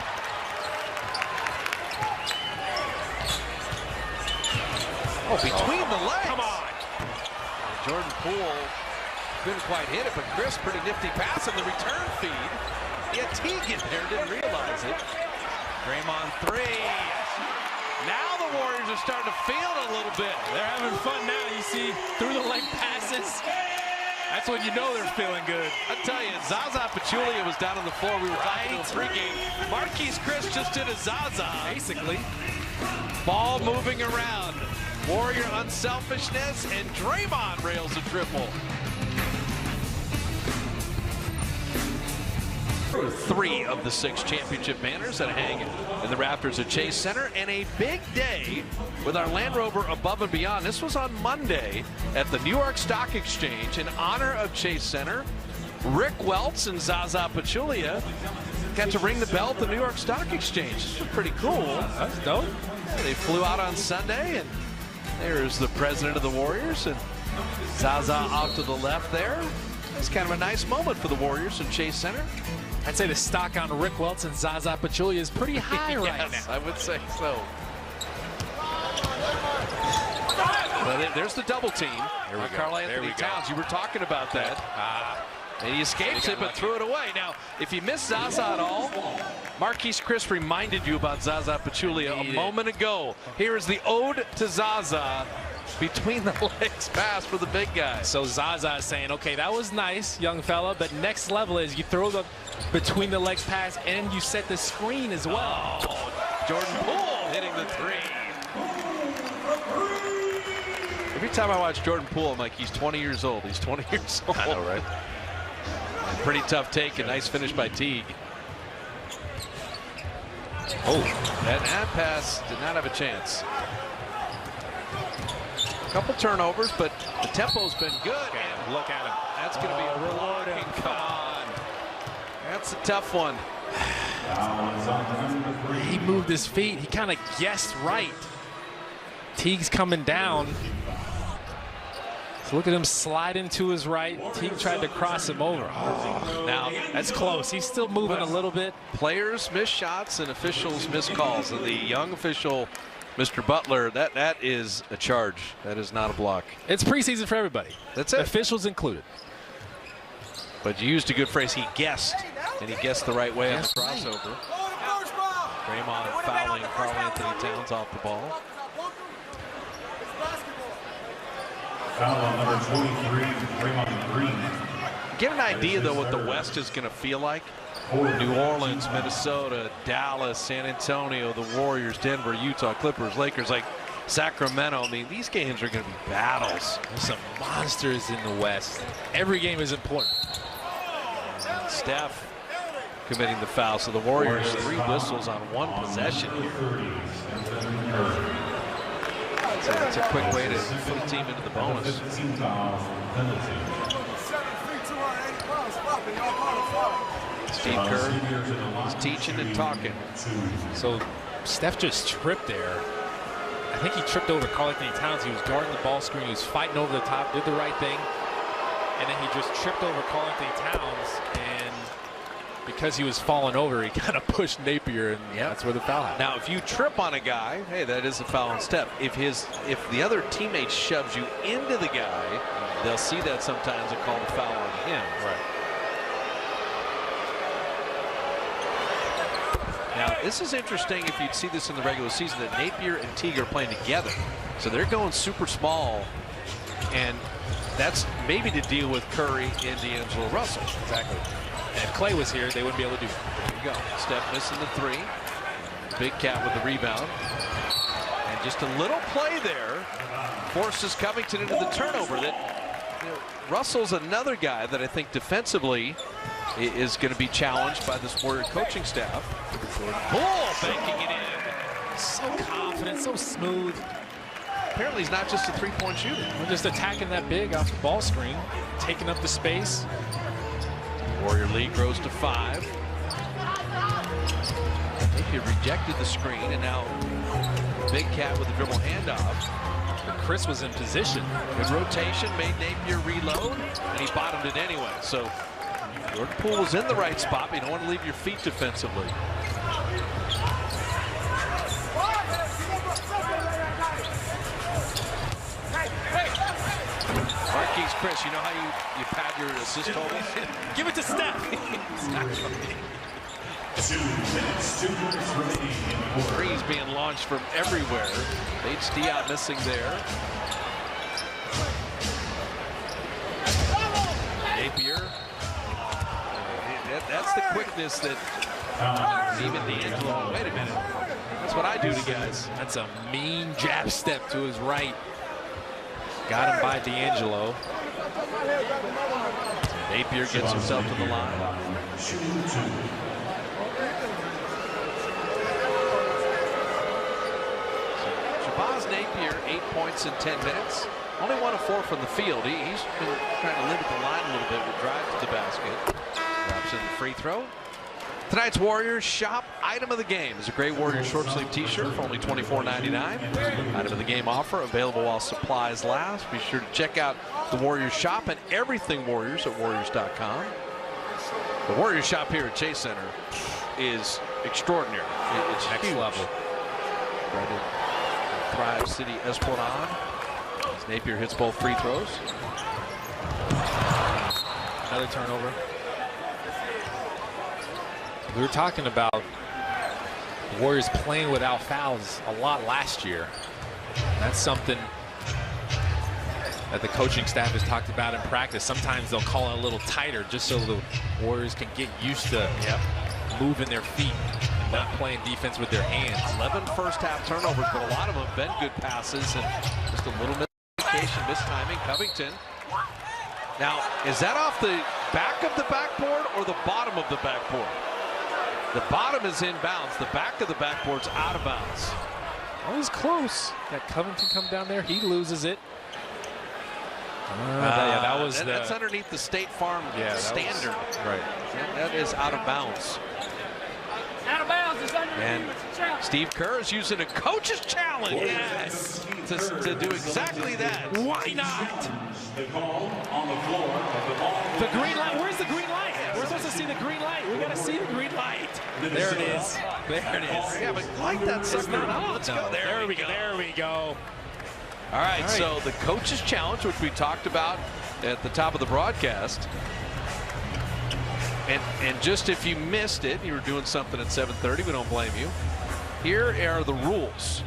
Oh, between the legs. Come on. Jordan Poole couldn't quite hit it, but Chris, pretty nifty pass in the return feed. He had Teague in there, didn't realize it. Draymond three. Now the Warriors are starting to feel it a little bit. They're having fun now. You see through the leg passes. That's when you know they're feeling good. I tell you, Zaza Pachulia was down on the floor. We were talking to him pregame. Marquise Chris just did a Zaza. Basically. Ball moving around. Warrior unselfishness, and Draymond rails a triple. 3 of the 6 championship banners that hang in the rafters at Chase Center, and a big day with our Land Rover Above and Beyond. This was on Monday at the New York Stock Exchange in honor of Chase Center. Rick Welts and Zaza Pachulia got to ring the bell at the New York Stock Exchange. This was pretty cool. That's dope. They flew out on Sunday, and there's the president of the Warriors, and Zaza off to the left there. It's kind of a nice moment for the Warriors in Chase Center. I'd say the stock on Rick Welts and Zaza Pachulia is pretty high right now. I would say so. But there's the double team. Here we go. Karl Anthony Towns, you were talking about that. And he escapes it, but threw it away. Now, if you missed Zaza at all, Marquise Chris reminded you about Zaza Pachulia a moment ago. Here is the ode to Zaza. Between the legs pass for the big guy. So Zaza is saying, okay, that was nice, young fella, but next level is you throw the between the legs pass and you set the screen as well. Oh, Jordan Poole hitting the three. Every time I watch Jordan Poole, I'm like, he's 20 years old. He's 20 years old. I know, right? Pretty tough take, a nice finish by Teague. Oh, that pass did not have a chance. A couple turnovers, but the tempo's been good. And look at him. That's going to be a rewarding. Come on. That's a tough one. He moved his feet. He kind of guessed right. Teague's coming down. So look at him slide into his right. Teague tried to cross him over. Oh, now that's close. He's still moving a little bit. Players miss shots and officials miss calls. And the young official, Mr. Butler, that is a charge. That is not a block. It's preseason for everybody. That's it. Officials included. But you used a good phrase. He guessed, and he guessed the right way on the crossover. Draymond fouling Karl Anthony Towns off the ball. Foul on number 23, Draymond Green. Get an idea, though, what the West is going to feel like. New Orleans, Minnesota, Dallas, San Antonio, the Warriors, Denver, Utah, Clippers, Lakers, like Sacramento. I mean, these games are going to be battles. There's some monsters in the West. Every game is important. And Steph committing the foul. So the Warriors 3 whistles on 1 possession here. It's a quick way to put a team into the bonus. Steve Kerr is teaching and talking. So Steph just tripped there. I think he tripped over Karl Anthony Towns. He was guarding the ball screen. He was fighting over the top, did the right thing. And then he just tripped over Karl Anthony Towns. And because he was falling over, he kind of pushed Napier, and that's where the foul happened. Now, if you trip on a guy, hey, that is a foul on Steph. If the other teammate shoves you into the guy, they'll see that sometimes and call the foul on him. Right. Now, this is interesting if you'd see this in the regular season, that Napier and Teague are playing together. So they're going super small, and that's maybe to deal with Curry and D'Angelo Russell. Exactly. And if Clay was here, they wouldn't be able to do it. There you go. Steph missing the 3. Big Cat with the rebound. And just a little play there forces Covington into the turnover. That, you know, Russell's another guy that I think defensively is going to be challenged by this Warrior coaching staff. Bull banking it in. So confident, so smooth. Apparently he's not just a 3-point shooter. We're just attacking that big off the ball screen, taking up the space. Warrior lead grows to 5. I think he rejected the screen, and now Big Cat with the dribble handoff. But Chris was in position. Good rotation, made Napier reload, and he bottomed it anyway. So Jordan Poole was in the right spot, but you don't want to leave your feet defensively. Marquise Chris, you know how you pad your assist totals? Give it to Steph. 2 minutes, 2 minutes remaining in the quarter. Threes being launched from everywhere. H.D. missing there. Napier. That's the quickness that even D'Angelo. Wait a minute. That's what I do to guys. That's a mean jab step to his right. Got him by D'Angelo. Napier gets himself to the line. Shabazz Napier, 8 points in 10 minutes. Only 1 of 4 from the field. He's been trying to limit the line a little bit with drive to the basket. Drops in the free throw. Tonight's Warriors Shop item of the game is a gray Warriors short sleeve t-shirt for only $24.99. Item of the game offer available while supplies last. Be sure to check out the Warriors Shop and everything Warriors at Warriors.com. The Warriors Shop here at Chase Center is extraordinary. It's Next huge. level. Right in Thrive City Esplanade. As Napier hits both free throws. Another turnover. We were talking about the Warriors playing without fouls a lot last year. That's something that the coaching staff has talked about in practice. Sometimes they'll call it a little tighter just so the Warriors can get used to moving their feet and not playing defense with their hands. 11 first half turnovers, but a lot of them have been good passes and just a little miscommunication, mistiming. Covington. Now, is that off the back of the backboard or the bottom of the backboard? The bottom is inbounds. The back of the backboard's out of bounds. That was close. Got Covington come down there. He loses it. Yeah, that was that's underneath the State Farm standard. Right. That is out of bounds. Out of bounds. It's under. And Steve Kerr is using a coach's challenge. Yes. To do exactly that. Why not? The call on the floor of the ball. The green light. Where's the green light? We're supposed to see the green light. We got to see the green light. There it is. There it is. Yeah, but light that sucker up. Let's go. There we go. There we go. All right, so the coach's challenge, which we talked about at the top of the broadcast. And just if you missed it, you were doing something at 7:30, we don't blame you. Here are the rules.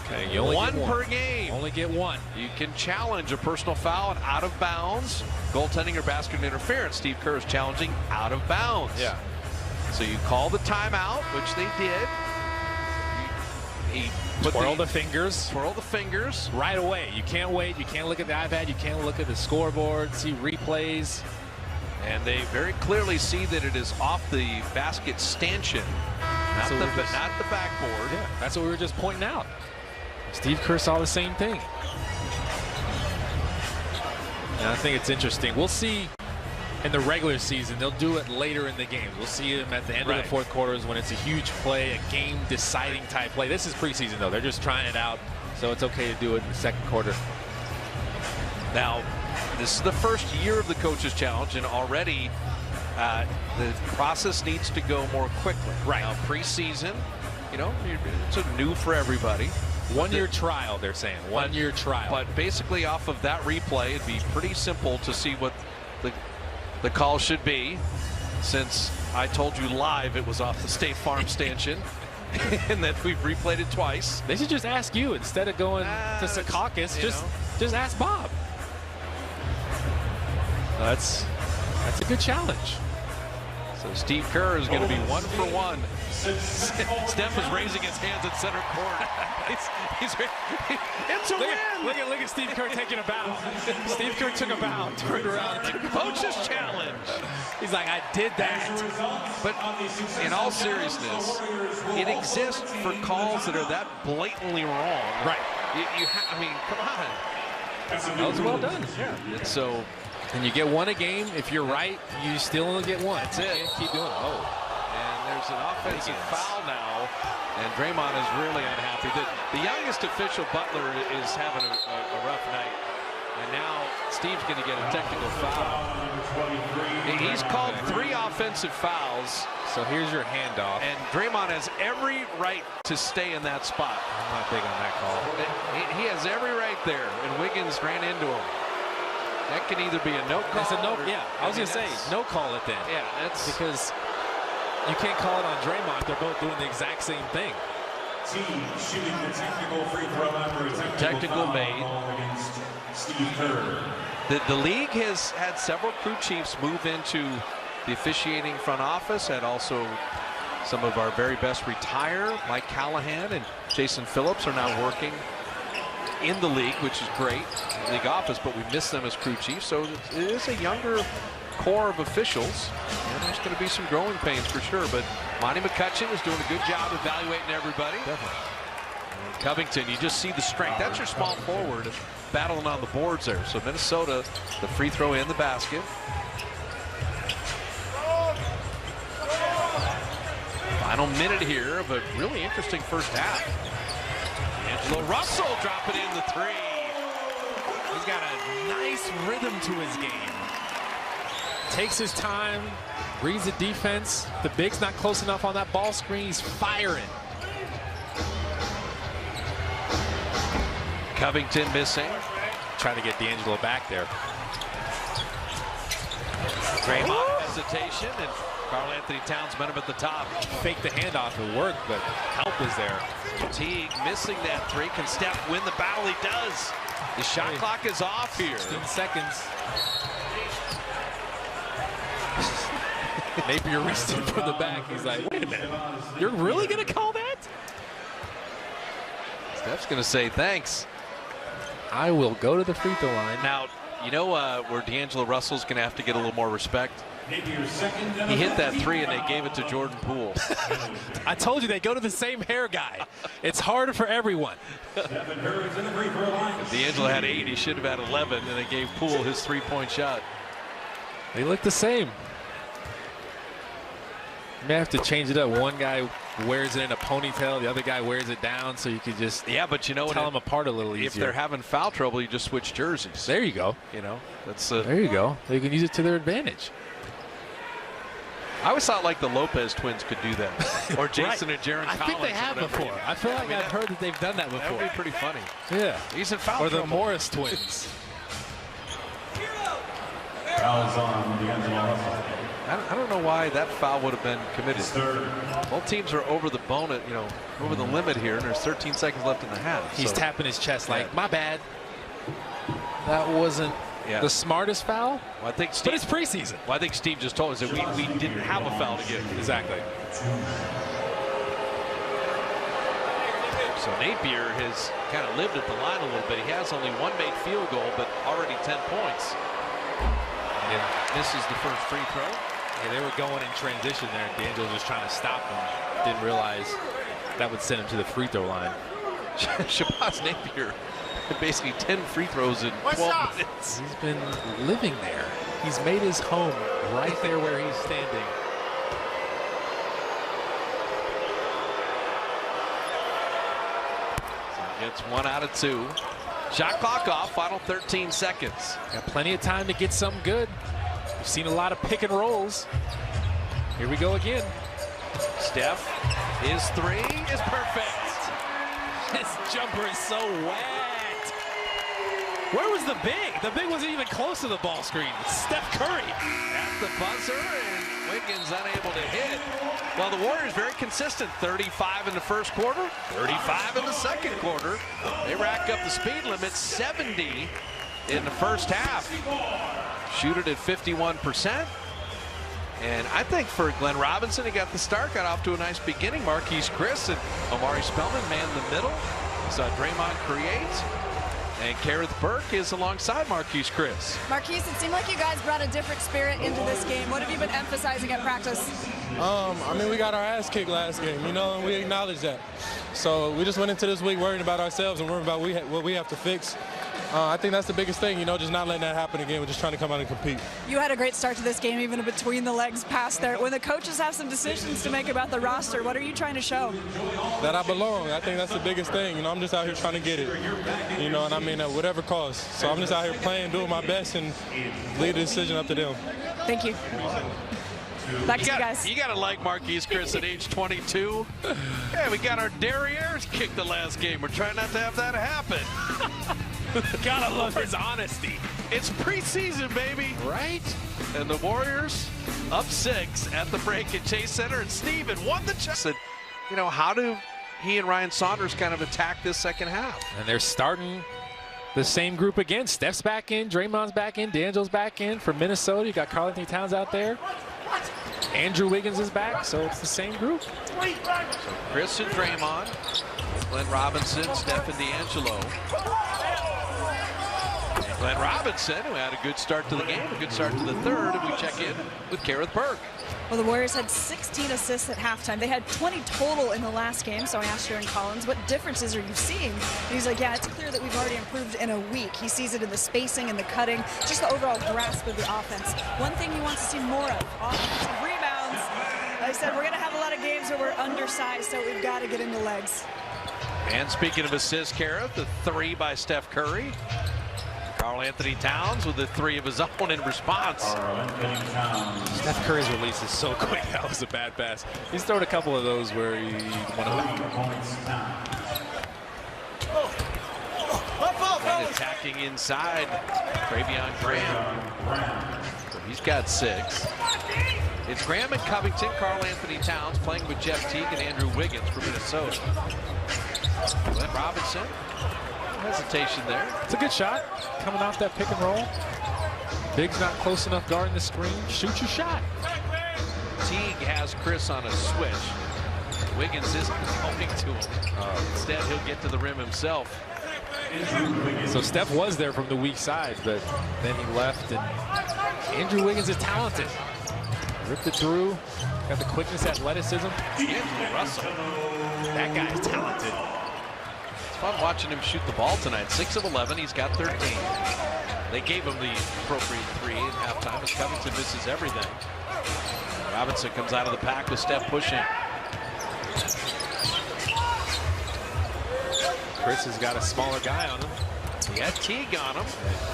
Okay, you only one get per game. Only get one. You can challenge a personal foul and out of bounds, goaltending or basket interference. Steve Kerr is challenging out of bounds. Yeah. So you call the timeout, which they did. He twirl the fingers. Twirl the fingers. Right away. You can't wait. You can't look at the iPad. You can't look at the scoreboard, see replays. And they very clearly see that it is off the basket stanchion, not the backboard. Yeah, that's what we were just pointing out. Steve Kerr saw the same thing. And I think it's interesting. We'll see in the regular season. They'll do it later in the games. We'll see them at the end of the fourth quarters when it's a huge play, a game-deciding type play. This is preseason, though. They're just trying it out, so it's okay to do it in the second quarter. Now, this is the first year of the Coach's Challenge, and already the process needs to go more quickly. Right. Now, preseason, you know, it's new for everybody. One-year trial, they're saying. One-year trial. But basically, off of that replay, it'd be pretty simple to see what the call should be, since I told you live it was off the State Farm stanchion. And that we've replayed it twice. They should just ask you instead of going to Secaucus. Just ask Bob. That's a good challenge. So Steve Kerr is going to be 1 for 1. Steph is raising his hands at center court. It's a win. Look at Steve Kerr taking a bow. Steve Kerr took a bow, turned around. Coach's challenge. He's like, I did that. But in all seriousness, it exists for calls that are that blatantly wrong. Right. I mean, come on. That was well done. Yeah. And so. And you get one a game. If you're right, you still only get one. That's it. Keep doing it. Oh. And there's an offensive foul now. And Draymond is really unhappy. The youngest official, Butler, is having a rough night. And now Steve's going to get a technical foul. He's called 3 offensive fouls. So here's your handoff. And Draymond has every right to stay in that spot. I'm not big on that call. He has every right there. And Wiggins ran into him. That could either be a no call. It's a no. Yeah, I was going to say no call it then. Yeah, that's because you can't call it on Draymond. They're both doing the exact same thing. Team shooting the technical free throw after a technical made against Steve Kerr. The league has had several crew chiefs move into the officiating front office, and also some of our very best retire. Mike Callahan and Jason Phillips are now working in the league, which is great, league office, but we miss them as crew chiefs. So it is a younger core of officials, and there's going to be some growing pains for sure. But Monty McCutcheon is doing a good job evaluating everybody. Definitely. Covington, you just see the strength. That's your small forward battling on the boards there. So Minnesota, the free throw in the basket. Final minute here of a really interesting first half. Angelo Russell dropping in the 3. He's got a nice rhythm to his game. Takes his time, reads the defense. The big's not close enough on that ball screen. He's firing. Covington missing. Trying to get D'Angelo back there. Draymond hesitation, and Karl Anthony Towns met him at the top. Fake the handoff, it worked, but help is there. Teague missing that 3. Can Steph win the battle? He does. The shot clock is off here. 15 seconds. Napier reached in from the back. He's like, wait a minute. You're really going to call that? Steph's going to say thanks. I will go to the free throw line. Now, you know where D'Angelo Russell's going to have to get a little more respect? He hit that three and they gave it to Jordan Poole. I told you they go to the same hair guy. It's harder for everyone. D'Angelo had 8. He should have had 11, and they gave Poole his 3-point shot. They look the same. You may have to change it up. One guy wears it in a ponytail, the other guy wears it down, so you could just but you know tell them apart a little easier. If they're having foul trouble, you just switch jerseys. There you go. You know, that's there you go. They can use it to their advantage. I always thought like the Lopez twins could do that, or Jason and Jaron Collins. I think they have before. I feel like I've heard that they've done that before. That would be pretty funny. Yeah. He's in foul or trouble. the Morris twins. Fouls on D'Angelo. I don't know why that foul would have been committed. Both teams are over the bonnet, over the limit here, and there's 13 seconds left in the half. He's tapping his chest like, my bad. That wasn't the smartest foul. Well, I think but it's preseason. Well, I think Steve just told us that we didn't have a foul to give. Exactly. So Napier has kind of lived at the line a little bit. He has only one made field goal, but already 10 points. And misses the first free throw. Yeah, they were going in transition there, and D'Angelo was just trying to stop them. Didn't realize that would send him to the free throw line. Shabazz Napier, basically 10 free throws in 12 minutes. He's been living there. He's made his home right there where he's standing. So he gets 1 out of 2. Shot clock off, final 13 seconds. Got plenty of time to get something good. We've seen a lot of pick and rolls. Here we go again. Steph, his 3 is perfect. This jumper is so wet. Where was the big? The big wasn't even close to the ball screen. It's Steph Curry. At the buzzer, and Wiggins unable to hit. Well, the Warriors very consistent. 35 in the first quarter, 35 in the second quarter. They rack up the speed limit, 70 in the first half. Shoot it at 51%. And I think for Glenn Robinson, he got the start, got off to a nice beginning. Marquise Chris and Omari Spellman man in the middle. Saw Draymond create. And Kareth Burke is alongside Marquise Chris. Marquise, it seemed like you guys brought a different spirit into this game. What have you been emphasizing at practice? I mean, we got our ass kicked last game, and we acknowledge that. So we just went into this week worrying about ourselves and worrying about what we have to fix. I think that's the biggest thing, just not letting that happen again. We're just trying to come out and compete. You had a great start to this game, even a between the legs pass there. When the coaches have some decisions to make about the roster, what are you trying to show? That I belong. I think that's the biggest thing. I'm just out here trying to get it, and I mean, at whatever cost. So I'm just out here playing, doing my best, and leave the decision up to them. Thank you. Back to you guys. You got to like Marquise Chris at age 22. Yeah, we got our derrieres kicked the last game. We're trying not to have that happen. Gotta love his honesty. It's preseason, baby. Right? And the Warriors up 6 at the break at Chase Center. And Steven won the chance. How do he and Ryan Saunders kind of attack this second half? And they're starting the same group again. Steph's back in, Draymond's back in, D'Angelo's back in for Minnesota. You got Karl-Anthony Towns out there. Andrew Wiggins is back, so it's the same group. So Chris and Draymond, Glenn Robinson, Steph and D'Angelo. And Glenn Robinson, who had a good start to the game, a good start to the third, and we check in with Kareth Burke. Well, the Warriors had 16 assists at halftime. They had 20 total in the last game, so I asked Jaron Collins, what differences are you seeing? And he's like, yeah, it's clear that we've already improved in a week. He sees it in the spacing and the cutting, just the overall grasp of the offense. One thing he wants to see more of, offensive rebounds. Like I said, we're going to have a lot of games where we're undersized, so we've got to get into legs. And speaking of assists, Kareth, the 3 by Steph Curry. Karl-Anthony Towns with the 3 of his own in response. Steph Curry's release is so quick. That was a bad pass. He's thrown a couple of those where he And attacking inside, Travion Graham. So he's got 6. It's Graham and Covington, Karl-Anthony Towns playing with Jeff Teague and Andrew Wiggins for Minnesota. Glenn Robinson. Hesitation there. It's a good shot coming off that pick and roll. Big's not close enough guarding the screen. Shoot your shot. Teague has Chris on a switch. Wiggins isn't going to him. Instead, he'll get to the rim himself. So Steph was there from the weak side, but then he left, and Andrew Wiggins is talented. Ripped it through. Got the quickness, athleticism. D'Angelo Russell. That guy is talented. It's fun watching him shoot the ball tonight. 6 of 11. He's got 13. They gave him the appropriate 3 at halftime as Covington misses everything. Robinson comes out of the pack with Steph pushing. Chris has got a smaller guy on him. He had Teague on him.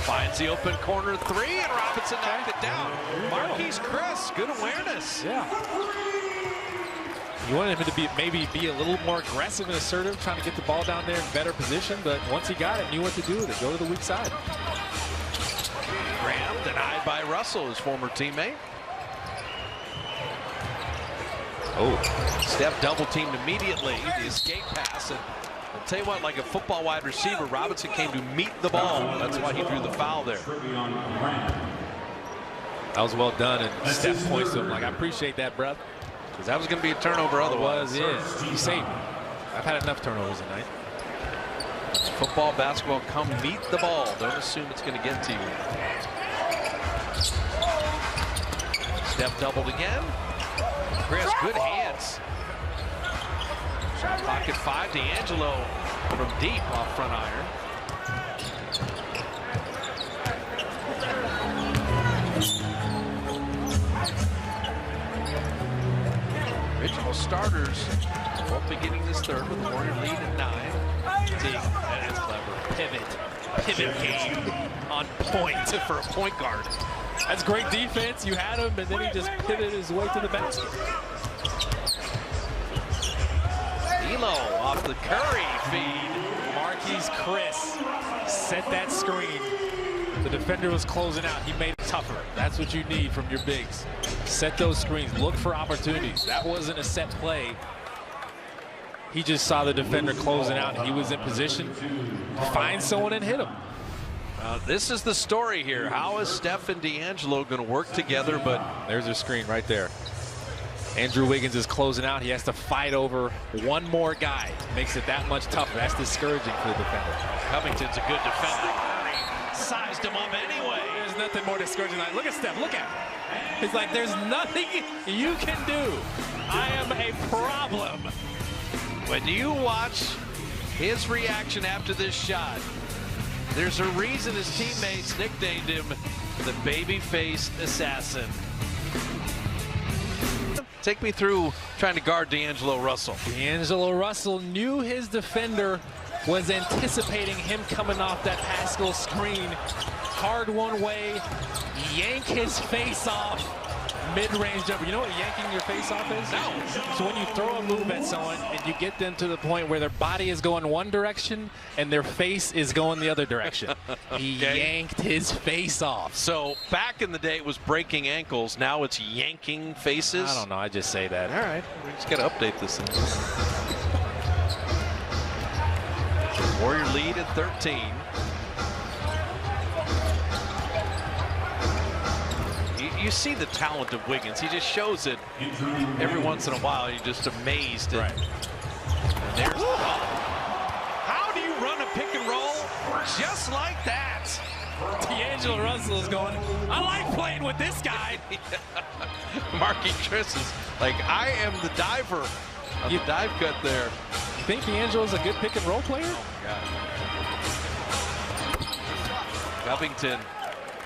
Finds the open corner 3, and Robinson knocked it down. Marquise Chris, good awareness. Yeah. You wanted him to maybe be a little more aggressive and assertive, trying to get the ball down there in better position, but once he got it, knew what to do with it. Go to the weak side. Graham denied by Russell, his former teammate. Oh, Steph double teamed immediately. The escape pass. And I'll tell you what, like a football wide receiver, Robinson came to meet the ball. That's why he drew the foul there. That was well done, and Steph points to him like, I appreciate that, bruh. Because that was going to be a turnover otherwise. Yeah. You saved me. I've had enough turnovers tonight. Football, basketball, come meet the ball. Don't assume it's going to get to you. Steph doubled again. Chris, good hands. Shot pocket 5. D'Angelo from deep off front iron. Original starters won't be getting this third with the Warrior lead at 9. Teague, that is clever. Pivot game on point for a point guard. That's great defense. You had him, and then he just pivoted his way to the basket. Elo off the Curry feed. Marquise Chris set that screen. The defender was closing out. He made it tougher. That's what you need from your bigs. Set those screens. Look for opportunities. That wasn't a set play. He just saw the defender closing out, and he was in position to find someone and hit him. This is the story here. How is Steph and D'Angelo going to work together? But there's their screen right there. Andrew Wiggins is closing out. He has to fight over one more guy. Makes it that much tougher. That's discouraging for the defender. Covington's a good defender. Sized him up anyway. There's nothing more discouraging than that. Look at Steph. Look at him. He's like, there's nothing you can do. I am a problem. When you watch his reaction after this shot, there's a reason his teammates nicknamed him the baby-faced assassin. Take me through trying to guard D'Angelo Russell. D'Angelo Russell knew his defender was anticipating him coming off that Pascal screen. Hard one way, yank his face off. Mid-range jumper. You know what yanking your face off is? No. So when you throw a move at someone and you get them to the point where their body is going one direction and their face is going the other direction. He yanked his face off. So back in the day it was breaking ankles. Now it's yanking faces. I don't know. I just say that. All right. We just got to update this thing. Warrior lead at 13. You see the talent of Wiggins. He just shows it every once in a while. You're just amazed. Right. And there's the ball. How do you run a pick and roll just like that? D'Angelo Russell is going, I like playing with this guy. Marquise Chris is like, I am the diver of the dive cut there. You think D'Angelo's a good pick and roll player? Oh, God. Covington.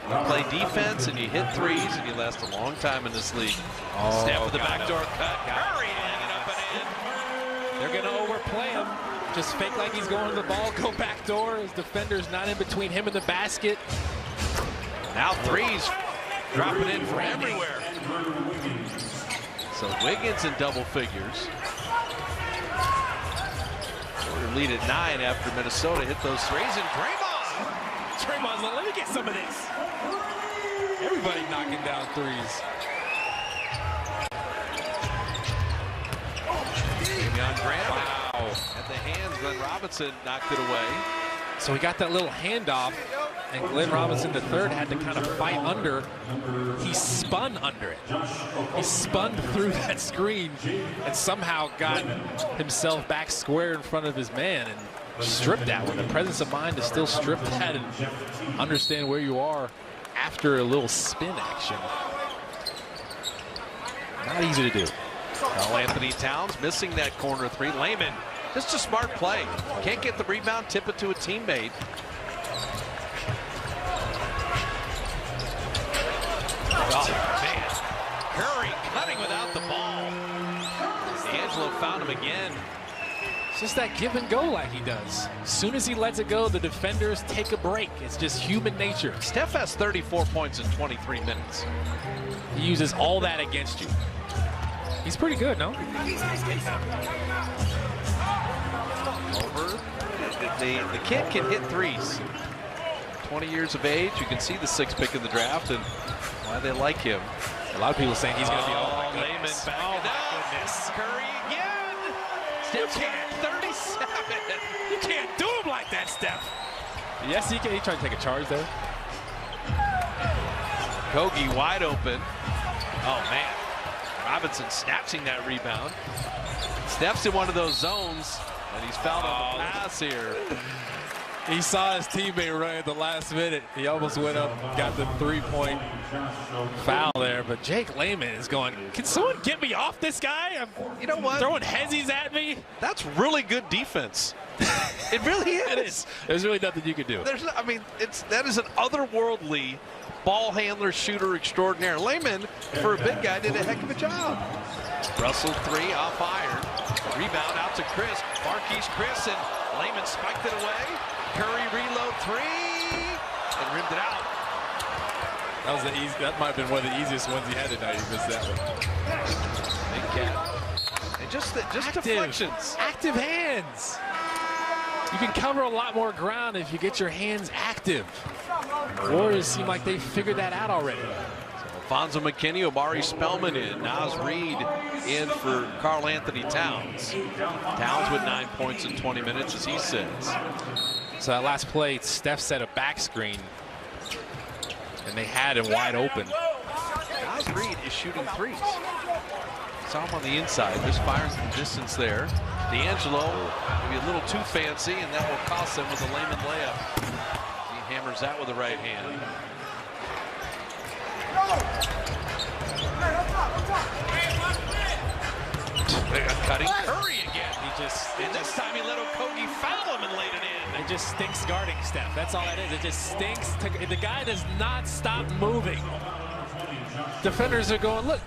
You play defense and you hit threes and you last a long time in this league. Steph with the backdoor cut. Curry hanging up and in. They're going to overplay him. Just fake like he's going to the ball, go back door. His defender's not in between him and the basket. Now threes dropping in from everywhere. So Wiggins in double figures. Warrior lead at 9 after Minnesota hit those threes, and Draymond's like, let me get some of this. Everybody knocking down threes. Damian Graham. Wow. At the hands, Glenn Robinson knocked it away. So he got that little handoff, and Glenn Robinson III had to kind of fight under. He spun under it. He spun through that screen and somehow got himself back square in front of his man and stripped that one. The presence of mind to still strip that and understand where you are after a little spin action. Not easy to do. Carl Anthony Towns missing that corner three. Layman, just a smart play. Can't get the rebound, tip it to a teammate. Oh, man. Curry cutting without the ball. D'Angelo found him again. It's just that give and go like he does. As soon as he lets it go, the defenders take a break. It's just human nature. Steph has 34 points in 23 minutes. He uses all that against you. He's pretty good, no? Over. The kid can hit threes. 20 years of age. You can see the 6th pick in the draft and why they like him. A lot of people saying he's going to be Layman back. Oh, my goodness. Curry again. Steph can't. 37. You can't do him like that, Steph. Yes, he can. He tried to take a charge there. Kogi wide open. Oh, man. Robinson snatching that rebound. Steph's in one of those zones, and he's fouled on the pass here. He saw his teammate run at the last minute. He almost went up, got the 3-point foul there. But Jake Layman is going, can someone get me off this guy? You know what? Throwing hezzies at me. That's really good defense. It really is. It is. There's really nothing you can do. I mean, that is an otherworldly ball handler, shooter extraordinaire. Layman, for a big guy, did a heck of a job. Russell three off iron. Rebound out to Chris. Marquise Chris, and Layman spiked it away. Curry reload three and rimmed it out. That was the easy. That might have been one of the easiest ones he had tonight. He missed that one. Big cat. And just deflections. Active hands. You can cover a lot more ground if you get your hands active. Warriors seem like they figured that out already. Alfonso McKinney, Omari Spellman in. Nas Reed in for Carl Anthony Towns. Towns with 9 points in 20 minutes, as he says. So that last play, Steph set a back screen, and they had him wide open. Nas Reed is shooting threes. Saw him on the inside, just firing from distance there. D'Angelo, maybe a little too fancy, and that will cost them with a Layman layup. He hammers that with the right hand. Cutting Curry again. And this time he let Okogie foul him and laid it in. It just stinks guarding Steph. That's all that is. It just stinks. The guy does not stop moving. Defenders are going, look,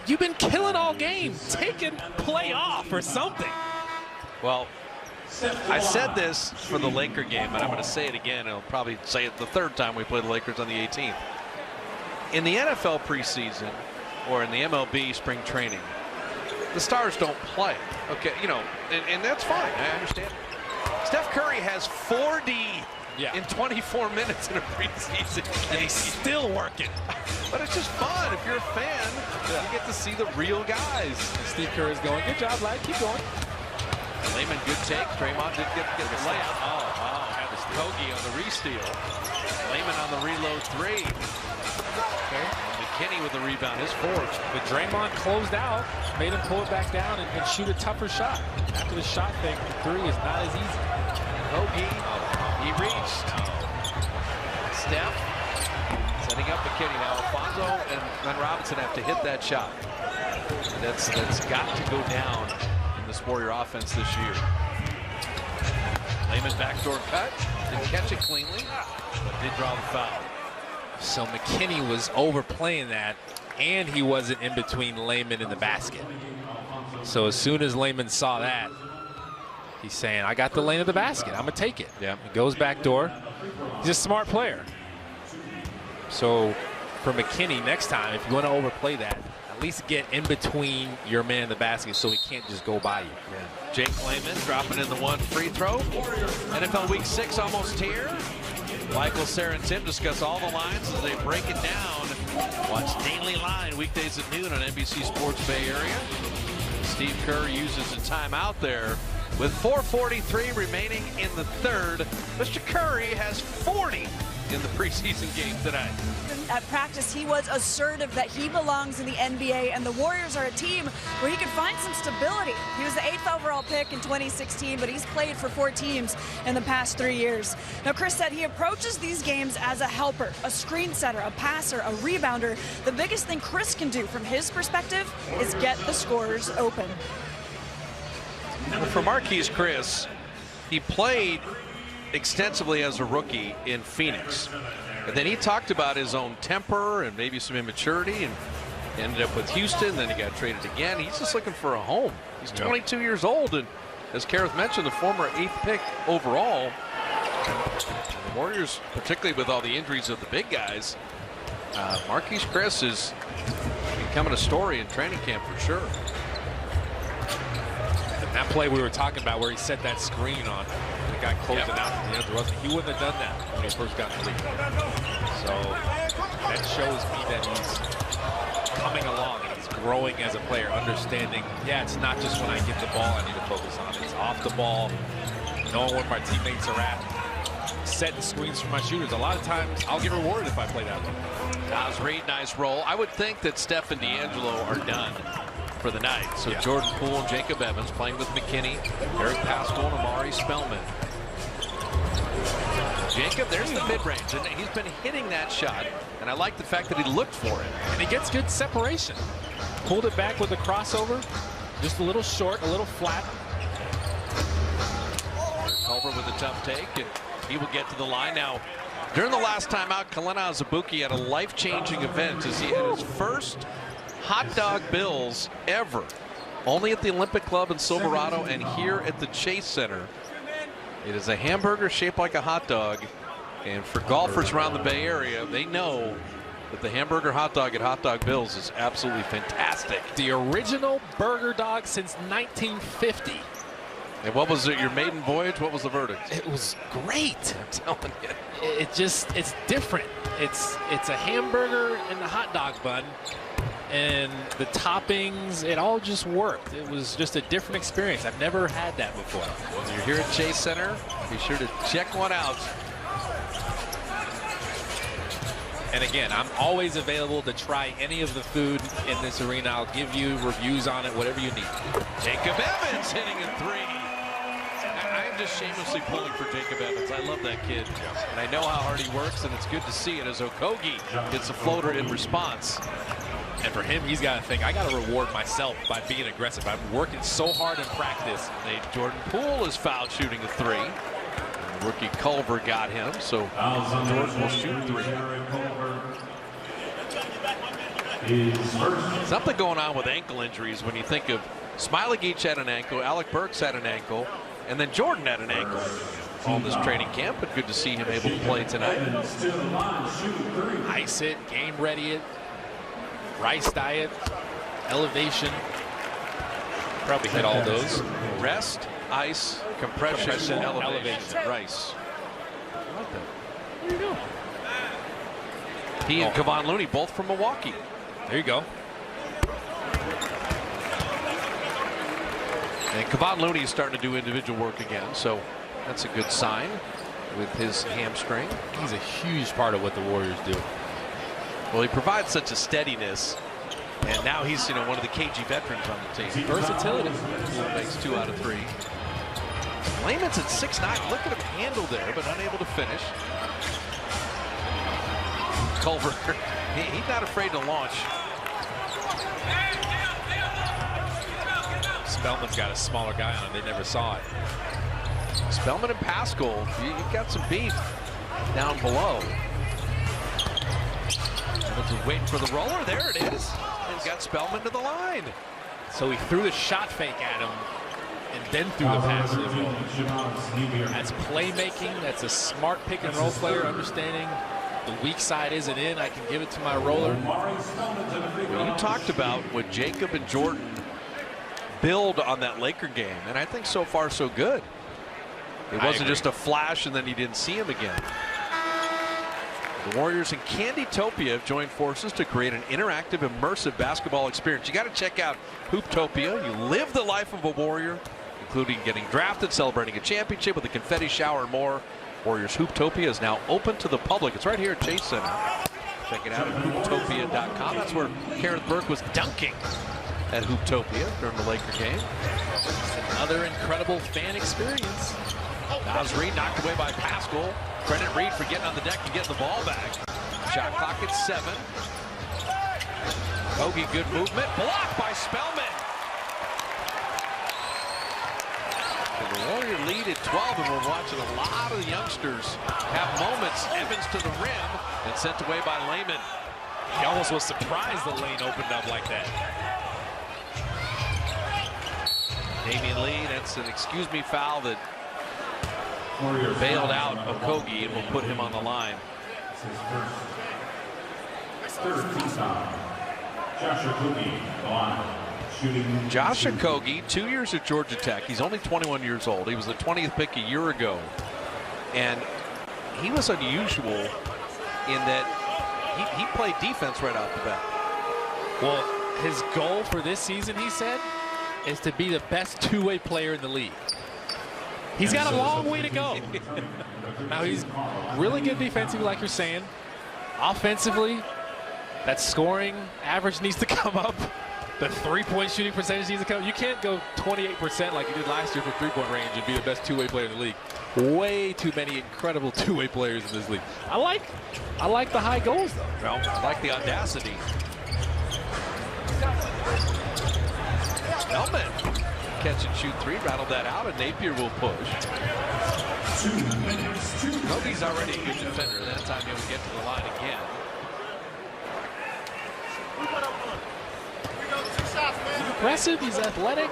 you've been killing all game. Take a play off or something. Well, I said this for the Laker game, but I'm going to say it again. I'll probably say it the third time we play the Lakers on the 18th. In the NFL preseason or in the MLB spring training, the stars don't play. Okay, you know, and that's fine. I understand. Steph Curry has 4D in 24 minutes in a preseason game. And he's still working. But it's just fun. If you're a fan, you get to see the real guys. Steve Kerr's going, good job, lad. Keep going. Layman, good take. Draymond didn't get the layup. Kogi on the re-steal. Layman on the reload three. Okay. McKinney with the rebound, his fourth. But Draymond closed out, made him pull it back down and shoot a tougher shot. After the shot thing, the three is not as easy. Kogi, he reached. Steph setting up McKinney. Now Alfonso and Robinson have to hit that shot. That's got to go down in this Warrior offense this year. Layman backdoor cut, didn't catch it cleanly, but did draw the foul. So McKinney was overplaying that, and he wasn't in between Layman and the basket. So as soon as Layman saw that, he's saying, I got the lane of the basket. I'm going to take it. Yeah. He goes back door. He's a smart player. So for McKinney, next time, if you want to overplay that, at least get in between your man and the basket so he can't just go by you. Yeah. Jake Layman dropping in the one free throw. NFL Week 6 almost here. Michael, Sarah, and Tim discuss all the lines as they break it down. Watch Daily Line weekdays at noon on NBC Sports Bay Area. Steve Kerr uses a timeout there with 4:43 remaining in the third. Mr. Curry has 40 in the preseason game tonight. At practice, he was assertive that he belongs in the NBA, and the Warriors are a team where he could find some stability. He was the 8th overall pick in 2016, but he's played for 4 teams in the past 3 years. Now, Chris said he approaches these games as a helper, a screen setter, a passer, a rebounder. The biggest thing Chris can do from his perspective is get the scorers open. For Marquise Chris, he played extensively as a rookie in Phoenix. And then he talked about his own temper and maybe some immaturity and ended up with Houston. Then he got traded again. He's just looking for a home. He's 22 years old. And as Kareth mentioned, the former 8th pick overall. The Warriors, particularly with all the injuries of the big guys, Marquise Chris is becoming a story in training camp for sure. That play we were talking about where he set that screen on the guy closing out from the other, he wouldn't have done that when he first got in the league. So that shows me that he's coming along and he's growing as a player, understanding, yeah, it's not just when I get the ball I need to focus on. It's off the ball, knowing where my teammates are at, setting screens for my shooters. A lot of times I'll get rewarded if I play that way. That was Reed, nice roll. I would think that Steph and D'Angelo are done for the night. So Jordan Poole and Jacob Evans playing with McKinney, Eric Pascal, and Amari Spellman. Jacob, there's the mid-range, and he's been hitting that shot, and I like the fact that he looked for it. And he gets good separation. Pulled it back with a crossover, just a little short, a little flat. Culver with a tough take, and he will get to the line. Now, during the last time out, Kalena Azubuike had a life-changing event as he had his first hot dog bills ever, only at the Olympic Club in Silverado and here at the Chase Center. It is a hamburger shaped like a hot dog, and for golfers around the Bay Area, they know that the hamburger hot dog at Hot Dog Bill's is absolutely fantastic. The original burger dog since 1950. And what was it, your maiden voyage? What was the verdict? It was great. I'm telling you. It's different. It's a hamburger and a hot dog bun. And the toppings, it all just worked. It was just a different experience. I've never had that before. When you're here at Chase Center, be sure to check one out. And again, I'm always available to try any of the food in this arena. I'll give you reviews on it, whatever you need. Jacob Evans hitting a 3. I am just shamelessly pulling for Jacob Evans. I love that kid. And I know how hard he works, and it's good to see it as Okogie gets a floater in response. And for him, he's got to think, I got to reward myself by being aggressive. I'm working so hard in practice. Jordan Poole is foul shooting a 3. Rookie Culver got him, so Jordan will shoot 3. Something going on with ankle injuries when you think of Smiley Geach had an ankle, Alec Burks had an ankle, and then Jordan had an ankle on this training camp, but good to see him able to play tonight. Ice it, game ready it, rice diet, elevation. Probably hit all those. Rest, ice, compression, elevation. Rice. I like that. There you go. He and Kevon Looney both from Milwaukee. There you go. And Kevon Looney is starting to do individual work again, so that's a good sign with his hamstring. He's a huge part of what the Warriors do. Well, he provides such a steadiness, and now he's one of the KG veterans on the team. Versatility. Makes 2 out of 3. Layman's at 6'9". Look at him handle there, but unable to finish. Culver, he's not afraid to launch. Spellman's got a smaller guy on him. They never saw it. Spellman and Pascal, you've got some beef down below. Evans waiting for the roller. There it is. He's got Spellman to the line. So he threw the shot fake at him and then threw the pass. That's playmaking. That's a smart pick and roll player, understanding the weak side isn't in. I can give it to my roller. Well, you talked about what Jacob and Jordan build on that Laker game, and I think so far so good. It wasn't just a flash and then you didn't see him again. The Warriors and Candytopia have joined forces to create an interactive, immersive basketball experience. You got to check out Hooptopia. You live the life of a Warrior, including getting drafted, celebrating a championship with a confetti shower and more. Warriors Hooptopia is now open to the public. It's right here at Chase Center. Check it out at hooptopia.com. That's where Kenneth Burke was dunking at Hooptopia during the Laker game. Another incredible fan experience. Naz Reid knocked away by Pascal. Credit Reid for getting on the deck and getting the ball back. Shot clock at 7. Kogi, good movement. Blocked by Spellman. The Warrior lead at 12, and we're watching a lot of the youngsters have moments. Evans to the rim and sent away by Layman. He almost was surprised the lane opened up like that. Damian Lee, that's an excuse me foul that bailed out Okogie and will put him on the line. Josh Okogie, 2 years at Georgia Tech. He's only 21 years old. He was the 20th pick a year ago. And he was unusual in that he played defense right off the bat. Well, his goal for this season, he said, is to be the best two-way player in the league. He's got a long way to go. Now, he's really good defensively, like you're saying. Offensively, that scoring average needs to come up. The three-point shooting percentage needs to come up. You can't go 28% like you did last year for three-point range and be the best two-way player in the league. Way too many incredible two-way players in this league. I like the high goals, though. Well, I like the audacity. Spellman, catch and shoot 3, rattled that out, and Napier will push. Kobe's already a good defender. That time he would get to the line again. He's aggressive, he's athletic.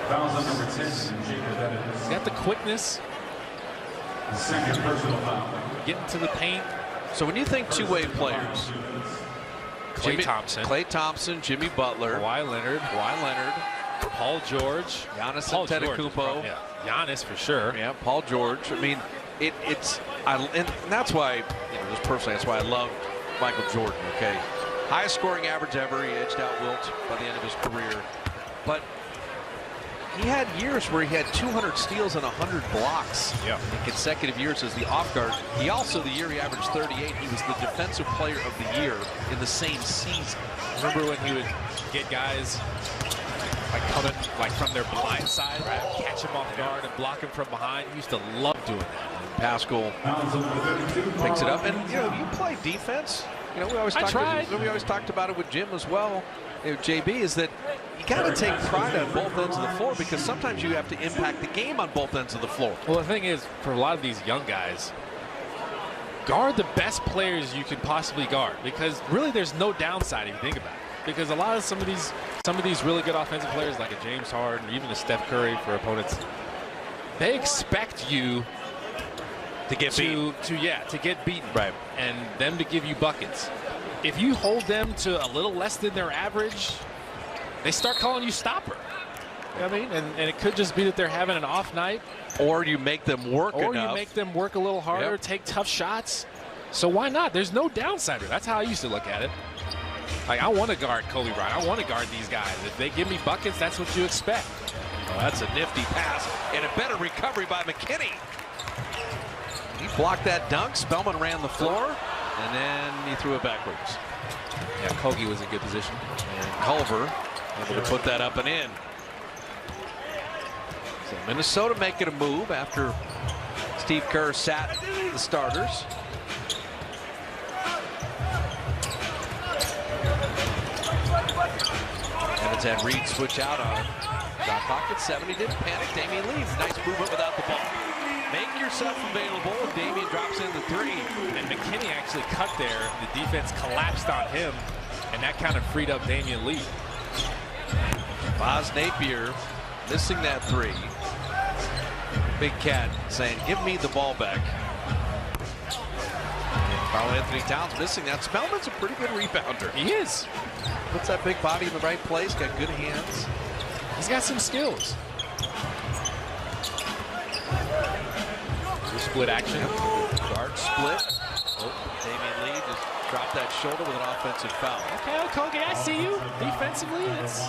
Fouls on number 10, Jacob Evans. He's got the quickness. Second personal foul. Getting to the paint. So when you think two-way players, Klay Thompson, Jimmy Butler, Kawhi Leonard, Paul George, Giannis Paul Antetokounmpo. Yeah, Giannis for sure. Yeah, Paul George. I mean, and that's why, just personally, that's why I love Michael Jordan. Okay, highest scoring average ever. He edged out Wilt by the end of his career, but he had years where he had 200 steals and 100 blocks in consecutive years as the off guard. He also, the year he averaged 38, he was the defensive player of the year in the same season. Remember when he would get guys like coming like from their blind side, right? Catch him off guard and block him from behind. He used to love doing that. Pascal picks it up, and you play defense. We always talked about it with Jim as well. JB, is that you got to take pride on both ends of the floor, because sometimes you have to impact the game on both ends of the floor. Well, the thing is, for a lot of these young guys, guard the best players you can possibly guard, because really there's no downside if you think about it. Because a lot of some of these really good offensive players, like a James Harden or even a Steph Curry for opponents, they expect you to get beaten. To get beaten, right, and them to give you buckets. If you hold them to a little less than their average, they start calling you stopper. You know what I mean? And it could just be that they're having an off night. Or you make them work enough. Or you make them work a little harder, take tough shots. So why not? There's no downside. That's how I used to look at it. Like, I want to guard Kobe Bryant. I want to guard these guys. If they give me buckets, that's what you expect. Oh, that's a nifty pass and a better recovery by McKinney. He blocked that dunk. Spellman ran the floor, and then he threw it backwards. Yeah, Kogi was in good position. And Culver able to put that up and in. So Minnesota making a move after Steve Kerr sat the starters. Evans had Reid switch out on him. Shot clock at 7. He didn't panic. Damian Lee, nice movement without the ball. Make yourself available, and Damian drops in the 3. And McKinney actually cut there. The defense collapsed on him, and that kind of freed up Damian Lee. Boz Napier missing that 3. Big Cat saying, give me the ball back. Karl Anthony Towns missing that. Spellman's a pretty good rebounder. He is. Puts that big body in the right place, got good hands. He's got some skills. Split action. Guard split. Oh, Damian Lee just dropped that shoulder with an offensive foul. Okay, Kogi, I see you. Defensively, it's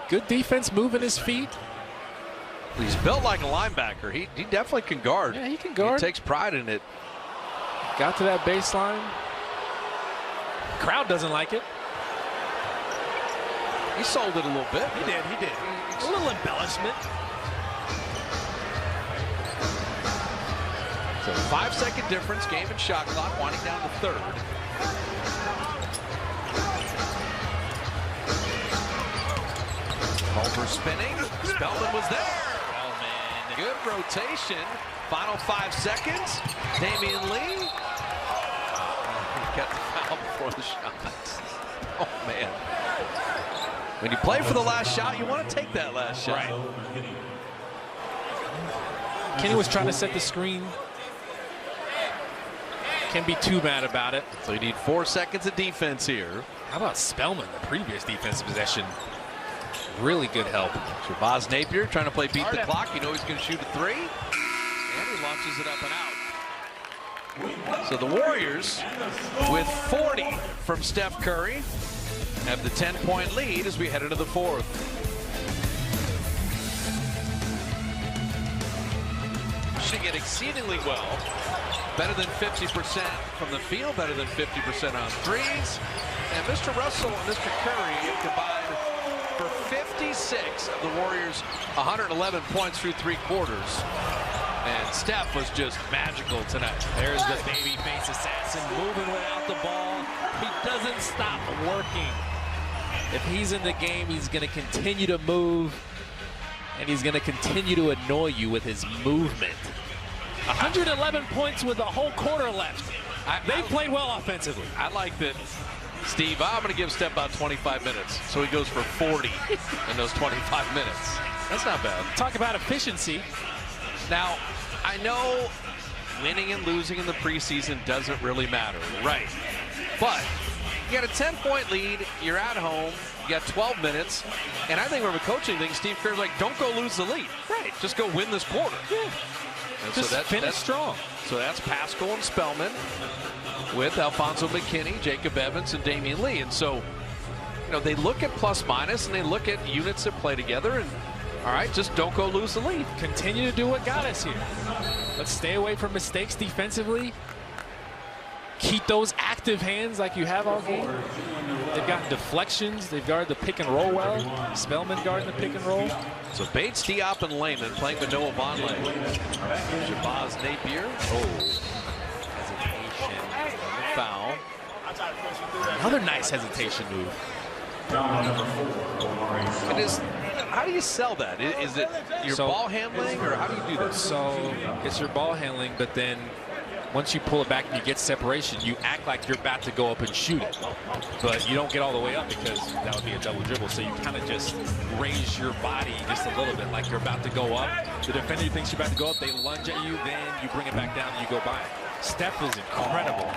good defense, moving his feet. He's built like a linebacker. He definitely can guard. Yeah, he can guard. He takes pride in it. Got to that baseline. Crowd doesn't like it. He sold it a little bit. He did. A little embellishment. So 5-second difference, game and shot clock, winding down the third. Culver spinning. Spellman was there. Spellman. Good rotation. Final 5 seconds. Damian Lee. He got the foul before the shot. Oh, man. When you play for the last shot, you want to take that last shot. Right. Kenny was trying to set the screen. Can't be too mad about it. So you need 4 seconds of defense here. How about Spellman, the previous defensive possession? Really good help. Shabazz Napier trying to play beat the clock. You know he's going to shoot a 3. And he launches it up and out. So the Warriors, with 40 from Steph Curry, have the 10-point lead as we head into the fourth. Shooting it exceedingly well. Better than 50% from the field, better than 50% on threes. And Mr. Russell and Mr. Curry have combined for 56 of the Warriors' 111 points through 3 quarters. And Steph was just magical tonight. There's the babyface assassin moving without the ball. He doesn't stop working. If he's in the game, he's going to continue to move, and he's going to continue to annoy you with his movement. 111 points with a whole quarter left. They played well offensively. I like that. Steve, I'm going to give Steph about 25 minutes. So he goes for 40 in those 25 minutes. That's not bad. Talk about efficiency. Now, I know winning and losing in the preseason doesn't really matter. Right. But you got a 10-point lead. You're at home. You got 12 minutes. And I think from a coaching thing, Steve Kerr's like, don't go lose the lead. Right. Just go win this quarter. Yeah. And just so finish strong. So that's Pascal and Spellman with Alfonso McKinney, Jacob Evans, and Damian Lee. And so, you know, they look at plus minus and they look at units that play together, and all right, just don't go lose the lead. Continue to do what got us here. Let's stay away from mistakes defensively. Keep those active hands like you have all game. They've gotten deflections. They've guarded the pick and roll well. Spellman guarding the pick and roll. So Bates, Diop, and Layman playing with Noah Vonleh. Shabazz Napier. Oh, hesitation. Foul. Another nice hesitation move. It is. How do you sell that? Is it your ball handling, or how do you do that? So it's your ball handling, but then once you pull it back and you get separation, you act like you're about to go up and shoot it. But you don't get all the way up because that would be a double dribble. So you kind of just raise your body just a little bit like you're about to go up. The defender thinks you're about to go up. They lunge at you. Then you bring it back down and you go by. Steph is incredible.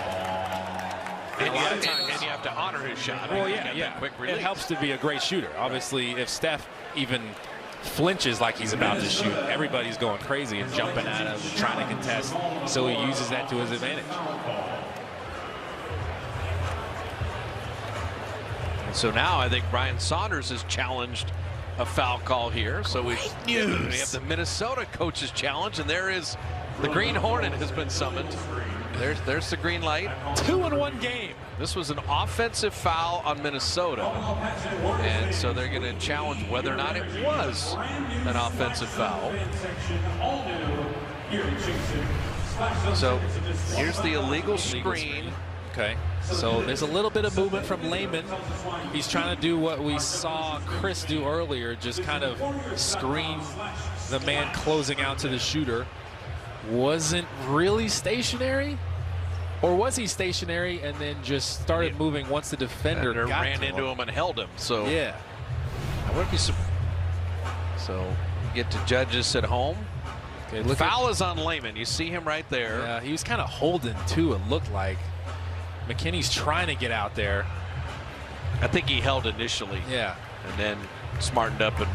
And you have to honor his shot. Well, yeah. Quick It release. helps to be a great shooter. Obviously, if Steph even flinches like he's about to shoot, everybody's going crazy and jumping at him and trying to contest. So he uses that to his advantage. And so now I think Brian Saunders has challenged a foul call here. So we have the Minnesota coach's challenge, and there is the Green Hornet has been summoned. There's the green light. 2-in-1 game. This was an offensive foul on Minnesota, and so they're going to challenge whether or not it was an offensive foul. So here's the illegal screen. Okay, so there's a little bit of movement from Layman. He's trying to do what we saw Chris do earlier, just kind of screen the man closing out to the shooter. Wasn't really stationary, or was he stationary and then just started moving once the defender ran into him and held him? So yeah, I wouldn't be surprised. So get to judges at home. Okay, foul is on Layman. You see him right there. Yeah, he was kind of holding too. It looked like McKinney's trying to get out there. I think he held initially. Yeah, and then smartened up and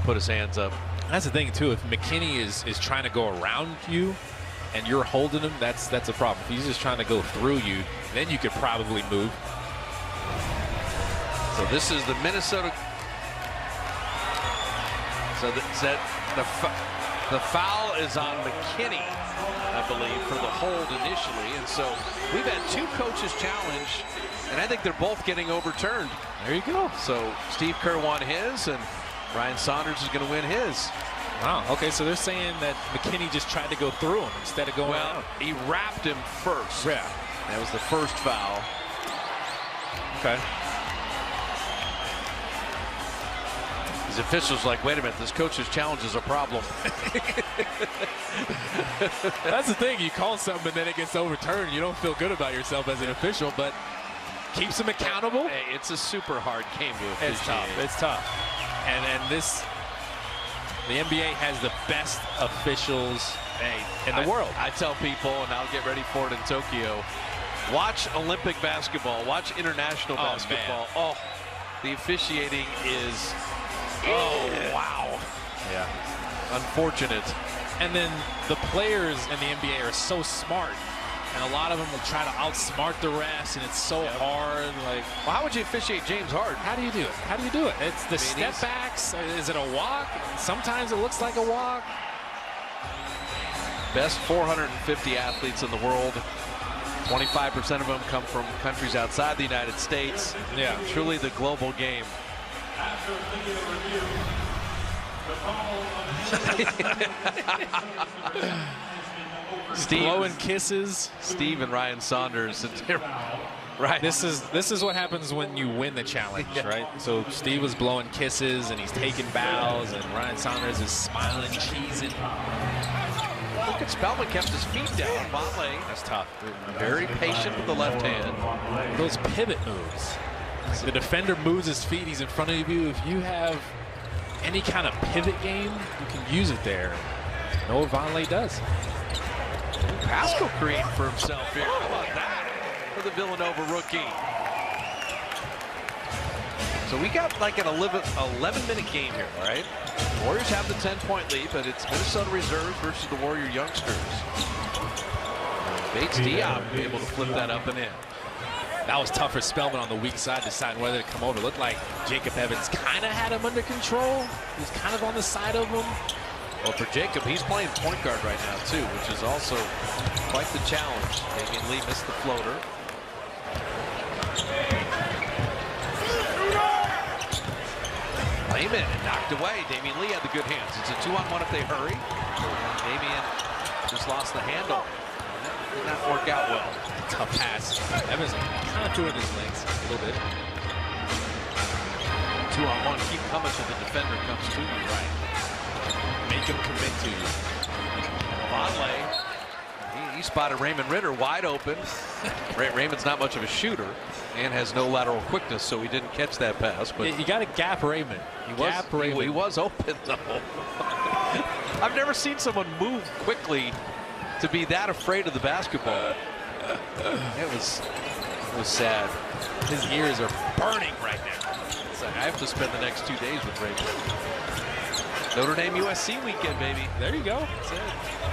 put his hands up. That's the thing too. If McKinney is trying to go around you and you're holding him, that's a problem. If he's just trying to go through you, then you could probably move. So this is the Minnesota. So The foul is on McKinney, I believe, for the hold initially. And so we've had 2 coaches challenge, and I think they're both getting overturned. There you go. So Steve Kerr won his, and Ryan Saunders is going to win his. Wow. Okay, so they're saying that McKinney just tried to go through him instead of going around. He wrapped him first. Yeah. That was the first foul. Okay. These officials like, wait a minute, this coach's challenge is a problem. That's the thing. You call something and then it gets overturned. You don't feel good about yourself as an official, but keeps them accountable. Hey, it's a super hard game to officiate. It's tough. It's tough. And this, the NBA has the best officials in the world. I tell people, and I'll get ready for it in Tokyo, watch Olympic basketball, watch international basketball. Man. Oh, the officiating is, wow. Yeah. Unfortunate. And then the players in the NBA are so smart, and a lot of them will try to outsmart the refs, and it's so hard. Like, well, how would you officiate James Harden? How do you do it? How do you do it? It's the step backs. Is it a walk? Sometimes it looks like a walk. Best 450 athletes in the world. 25% of them come from countries outside the United States. Yeah. Truly the global game. Steve, blowing kisses. Steve and Ryan Saunders. Right. This is what happens when you win the challenge, right? So Steve was blowing kisses and he's taking bows, and Ryan Saunders is smiling, cheesing. Look at Spellman, kept his feet down. Vonleh. That's tough. Very patient with the left hand. Those pivot moves. The defender moves his feet. He's in front of you. If you have any kind of pivot game, you can use it there. Noah Vonleh does. Pascal creating for himself here. How about that for the Villanova rookie? So we got like an 11-minute game here, all right? The Warriors have the 10-point lead, but it's Minnesota reserves versus the Warrior youngsters. Bates Diop able to flip that up and in. That was tough for Spellman on the weak side, deciding whether to come over. It looked like Jacob Evans kind of had him under control. He was kind of on the side of him. Well, for Jacob, he's playing point guard right now, too, which is also quite the challenge. Damian Lee missed the floater. Layman knocked away. Damian Lee had the good hands. It's a 2-on-1 if they hurry. Damian just lost the handle. That did not work out well. Tough pass. Evans kind of threw it in his legs a little bit. 2-on-1. Keep coming till the defender comes to you. Right. Make him commit to you. Vonleh, he spotted Raymond Ritter wide open. Raymond's not much of a shooter and has no lateral quickness, so he didn't catch that pass. But you got to gap Raymond. He was open, though. I've never seen someone move quickly to be that afraid of the basketball. It was sad. His ears are burning right now. It's like I have to spend the next 2 days with Raymond. Notre Dame USC weekend, baby. There you go. That's it.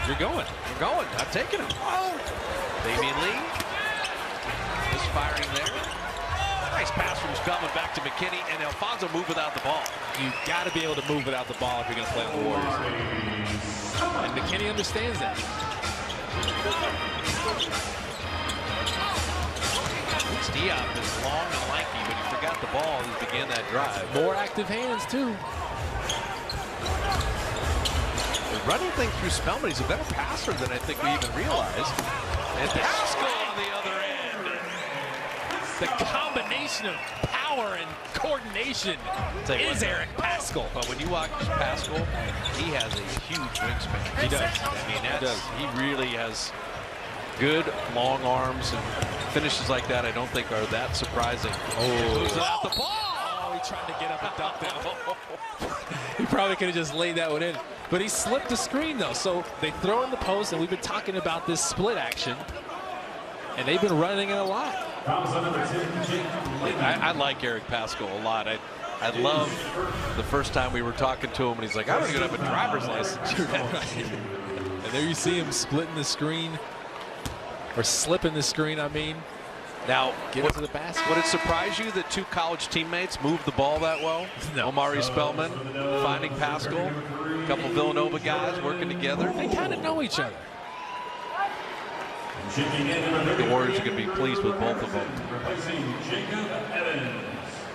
You're going. We're going. I'm taking him. Oh. Damian Lee. Misfiring there. Nice pass from Spellman back to McKinney, and Alfonso move without the ball. You got to be able to move without the ball if you're going to play on the Warriors. And McKinney understands that. Diop is long and lanky, but he forgot the ball as he began that drive. More active hands, too. The running thing through Spellman, he's a better passer than I think we even realized. And Pascal on the other end. The combination of power and coordination is Eric Pascal. But when you watch Pascal, he has a huge wingspan. He does. I mean, he really has good long arms, and finishes like that I don't think are that surprising. Oh, moves it out the ball. Oh, he tried to get up and dunk that. He probably could have just laid that one in. But he slipped the screen, though. So they throw in the post, and we've been talking about this split action. And they've been running it a lot. I like Eric Pascal a lot. I love the first time we were talking to him, and he's like, I don't even have a driver's license. And there you see him splitting the screen. Or slipping the screen, I mean. Now, get it to the basket. Would it surprise you that two college teammates moved the ball that well? No. Omari Spellman finding Pascal, a couple Villanova guys working together. They kind of know each other. The Warriors are going to be pleased with both of them.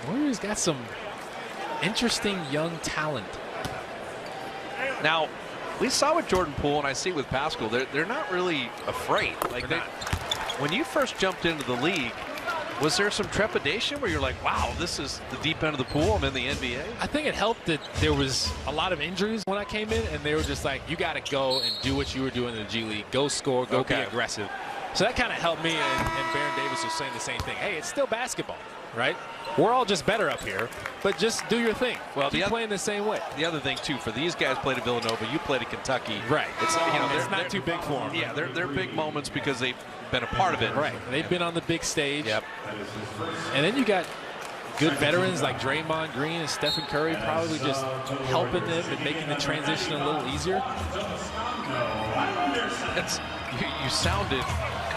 Warriors got some interesting young talent. Now, we saw with Jordan Poole, and I see with Pascal, they're not really afraid. Like when you first jumped into the league, was there some trepidation where you're like, wow, this is the deep end of the pool, I'm in the NBA? I think it helped that there was a lot of injuries when I came in, and they were just like, you got to go and do what you were doing in the G League. Go score, go be aggressive. So that kind of helped me, and Baron Davis was saying the same thing. Hey, it's still basketball, right? We're all just better up here, but just do your thing. Well, keep playing the same way. The other thing, too, for these guys played at Villanova, you played at Kentucky. Right. It's, it's not too big for them. Yeah, they're big moments because they've been a part of it. Right. They've been on the big stage. Yep. And then you got good veterans like Draymond Green and Stephen Curry probably just helping them and making the transition a little easier. You sounded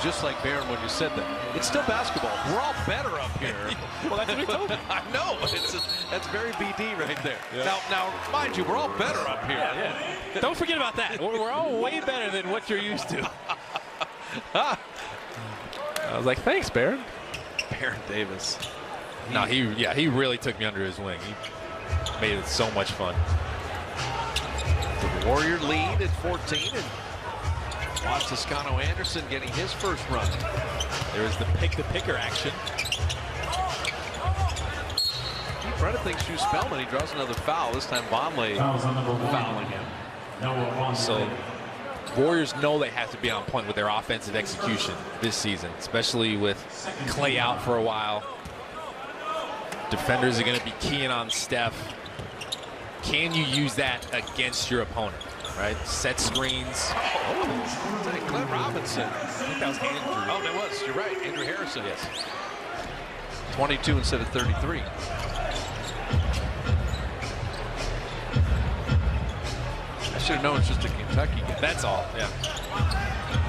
just like Baron when you said that. It's still basketball. We're all better up here. Well, that's what he told me. I know. That's very BD right there. Yeah. Now, mind you, we're all better up here. Yeah. Don't forget about that. We're all way better than what you're used to. I was like, thanks, Baron. Baron Davis. No, he really took me under his wing. He made it so much fun. The Warrior lead at 14, and watch Toscano Anderson getting his first run. There's the pick-the-picker action. Keep running things through Spellman. He draws another foul. This time Vonleh fouling him. So Warriors know they have to be on point with their offensive execution this season, especially with Clay out for a while. Defenders are going to be keying on Steph. Can you use that against your opponent? Right? Set screens. Oh, Clint Robinson. I think that was Andrew. Oh, that was. You're right. Andrew Harrison. Yes. 22 instead of 33. I should have known it's just a Kentucky guy. That's all. Yeah.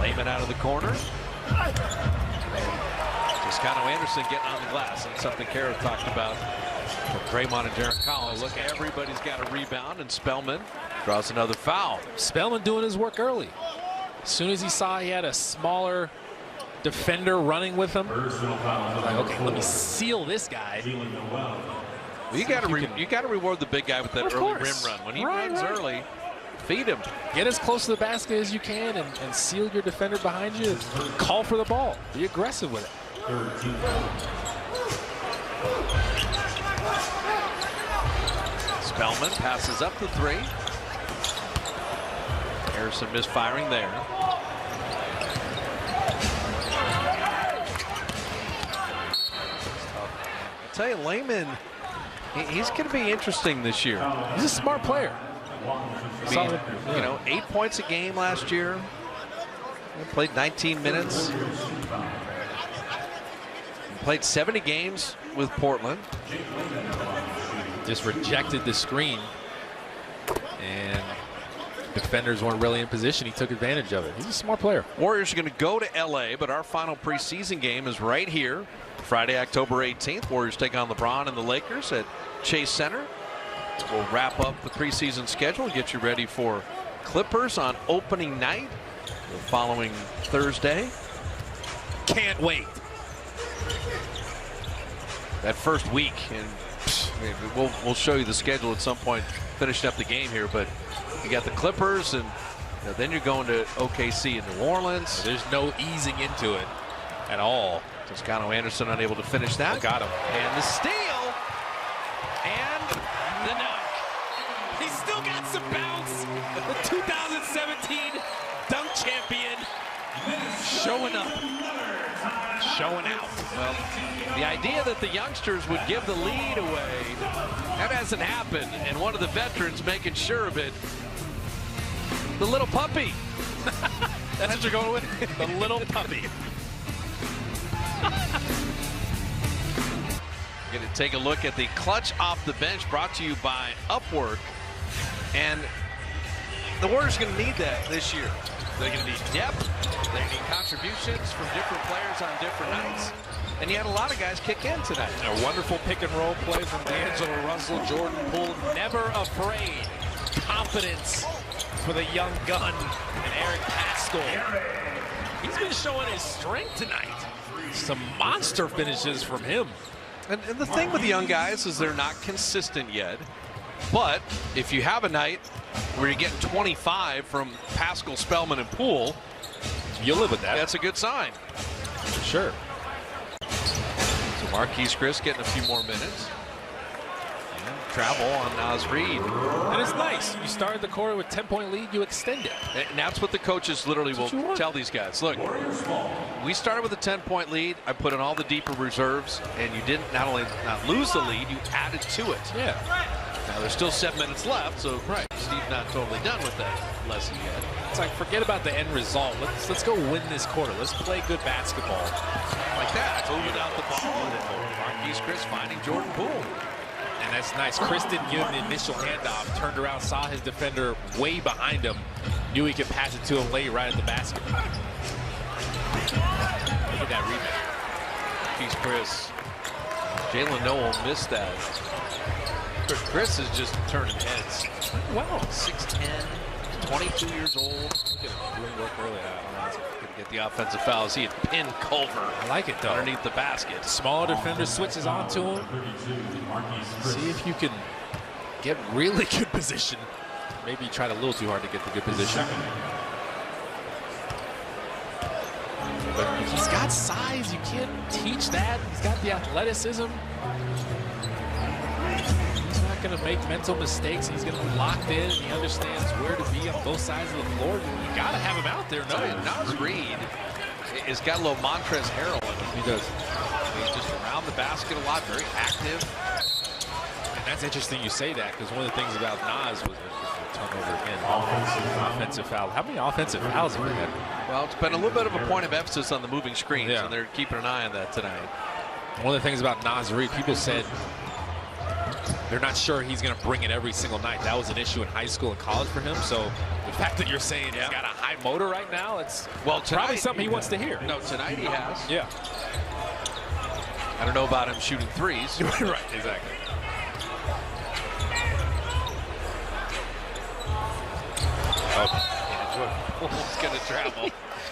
Layman out of the corner. Toscano Anderson getting on the glass. And something Kara talked about from Draymond and Darren Collins. Look, everybody's got a rebound, and Spellman draws another foul. Spellman doing his work early. As soon as he saw he had a smaller defender running with him, like, okay, let me seal this guy. Well, you got to reward the big guy with that early rim run. When he runs early, feed him. Get as close to the basket as you can and seal your defender behind you. Call for the ball. Be aggressive with it. Spellman passes up the three. Harrison misfiring there. I'll tell you, Layman, he's going to be interesting this year. He's a smart player. I mean, you know, 8 points a game last year. He played 19 minutes. Played 70 games with Portland. Just rejected the screen, and defenders weren't really in position. He took advantage of it. He's a smart player. Warriors are going to go to LA, but our final preseason game is right here, Friday, October 18th. Warriors take on LeBron and the Lakers at Chase Center. We'll wrap up the preseason schedule and get you ready for Clippers on opening night the following Thursday. Can't wait. That first week, and we'll show you the schedule at some point, finishing up the game here. But you got the Clippers, and then you're going to OKC in New Orleans. There's no easing into it at all. Toscano Anderson unable to finish that. Got him. And the steal, and the dunk. He's still got some bounce. The 2017 dunk champion showing up. Showing out. Well, the idea that the youngsters would give the lead away, that hasn't happened. And one of the veterans making sure of it. The little puppy. That's what you're going with? The little puppy. Going to take a look at the clutch off the bench brought to you by Upwork. And the Warriors are going to need that this year. They're going to need depth. They need contributions from different players on different nights. And you had a lot of guys kick in tonight. A wonderful pick and roll play from D'Angelo Russell. Jordan Poole, never afraid. Confidence for the young gun. And Eric Pascal. He's been showing his strength tonight. Some monster finishes from him. And the thing with the young guys is they're not consistent yet. But if you have a night where you're getting 25 from Pascal, Spellman, and Poole, you'll live with that. That's a good sign. For sure. So Marquise Chris getting a few more minutes. And travel on Naz Reid. And it's nice. You started the quarter with 10-point lead, you extend it. And that's what the coaches literally will tell these guys. Look, we started with a 10-point lead. I put in all the deeper reserves, and you didn't not only not lose the lead, you added to it. Yeah. Now there's still 7 minutes left, so Steve's not totally done with that lesson yet. It's like, forget about the end result. Let's go win this quarter. Let's play good basketball. Like that, moving out the ball. Marquise Chris finding Jordan Poole. And that's nice. Chris didn't give him the initial handoff, turned around, saw his defender way behind him, knew he could pass it to him late right at the basket. Look at that rebound. Marquise Chris. Jalen Noel missed that. Chris is just turning heads. Wow. 6'10", 22 years old. Doing work early. Couldn't get the offensive fouls. He had pinned Culver. I like it, though. Underneath the basket. Smaller defender switches onto him. See if you can get really good position. Maybe you tried a little too hard to get the good position. But he's got size. You can't teach that. He's got the athleticism. Going to make mental mistakes. He's going to be locked in. He understands where to be on both sides of the floor. You got to have him out there. No, Naz Reid has got a little Montrezl Harrell in him. He does. He's just around the basket a lot, very active. And that's interesting you say that, because one of the things about Naz was the turnover again. Offensive foul. How many offensive fouls have we had? Well, it's been a little bit of a point of emphasis on the moving screens, and they're keeping an eye on that tonight. One of the things about Naz Reid, people said they're not sure he's going to bring it every single night. That was an issue in high school and college for him. So the fact that you're saying he's got a high motor right now, it's probably something he wants to hear. No, tonight he has. Yeah. I don't know about him shooting threes. Right, exactly. He's going to travel.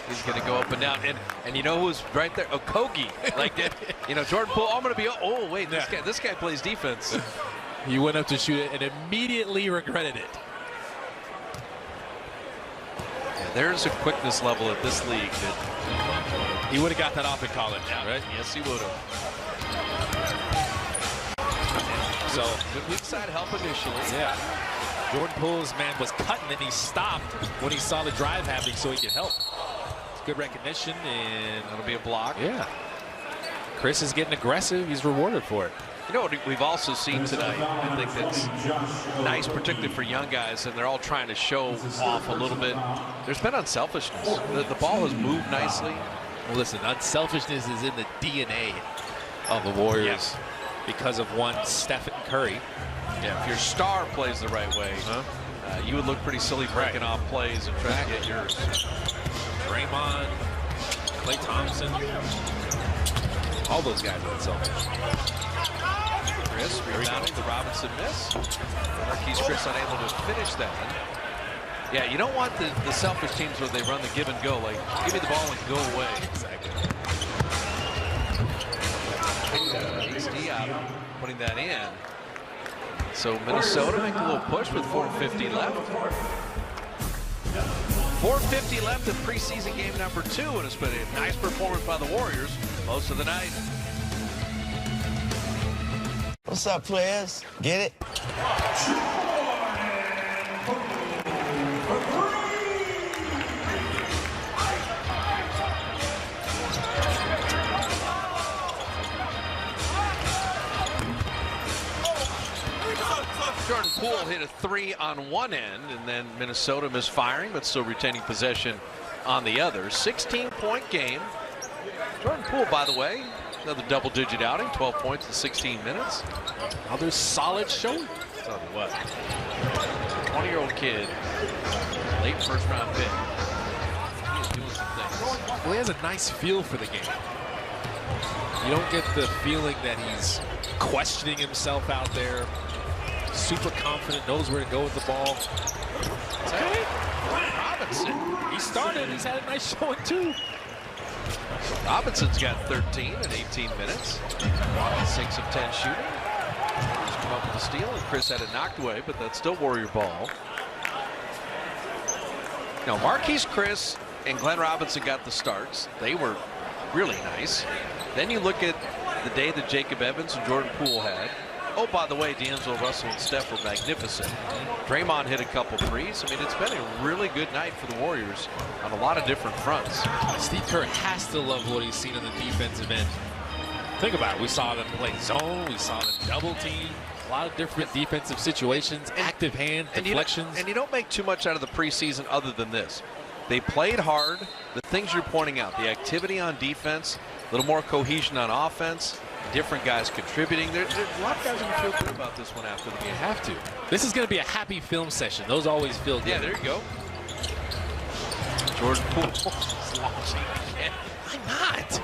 He's going to go up and down. And you know who's right there? Okogie. Like that. You know, Jordan Poole, I'm going to be, oh, wait, this guy plays defense. He went up to shoot it and immediately regretted it. Yeah, there's a quickness level at this league that he would have got that off in college, right? Yes, he would have. So, good weak side help initially. Yeah. Jordan Poole's man was cutting and he stopped when he saw the drive happening so he could help. Good recognition, and that'll be a block. Yeah. Chris is getting aggressive. He's rewarded for it. You know what we've also seen tonight, I think that's nice, particularly for young guys, and they're all trying to show off a little bit. There's been unselfishness. The ball has moved nicely. Well, listen, unselfishness is in the DNA of the Warriors because of one Stephen Curry. Yeah, if your star plays the right way, you would look pretty silly breaking off plays and trying to get yours. Draymond, Klay Thompson, all those guys are unselfish. Chris rebounding the Robinson miss. Marquise Chris unable to finish that. Yeah, you don't want the selfish teams where they run the give and go. Like, give me the ball and go away. Exactly. HD out, putting that in. So Minnesota make a little push with 4:50 left. 4:50 left in preseason game number 2, and it's been a nice performance by the Warriors most of the night. What's up, players? Get it? Jordan Poole hit a 3 on one end, and then Minnesota misfiring, but still retaining possession on the other. 16-point game. Jordan Poole, by the way, another double-digit outing, 12 points in 16 minutes. Another solid showing. Tell you what, 20-year-old kid, late first-round pick. He is doing some things. Well, he has a nice feel for the game. You don't get the feeling that he's questioning himself out there. Super confident, knows where to go with the ball. Okay. Robinson. He started. He's had a nice showing, too. Robinson's got 13 in 18 minutes. 6 of 10 shooting. He's come up with a steal, and Chris had it knocked away, but that's still Warrior ball. Now, Marquise Chris and Glenn Robinson got the starts. They were really nice. Then you look at the day that Jacob Evans and Jordan Poole had. Oh, by the way, D'Angelo Russell and Steph were magnificent. Draymond hit a couple threes. I mean, it's been a really good night for the Warriors on a lot of different fronts. Steve Kerr has to love what he's seen on the defensive end. Think about it. We saw them play zone. We saw them double team. A lot of different defensive situations, active hand, deflections. And you don't make too much out of the preseason other than this. They played hard. The things you're pointing out, the activity on defense, a little more cohesion on offense, different guys contributing. There's a lot of guys who feel good about this one after the game. You have to. This is going to be a happy film session. Those always feel good. Yeah, there you go. Jordan Poole launching again. Why not?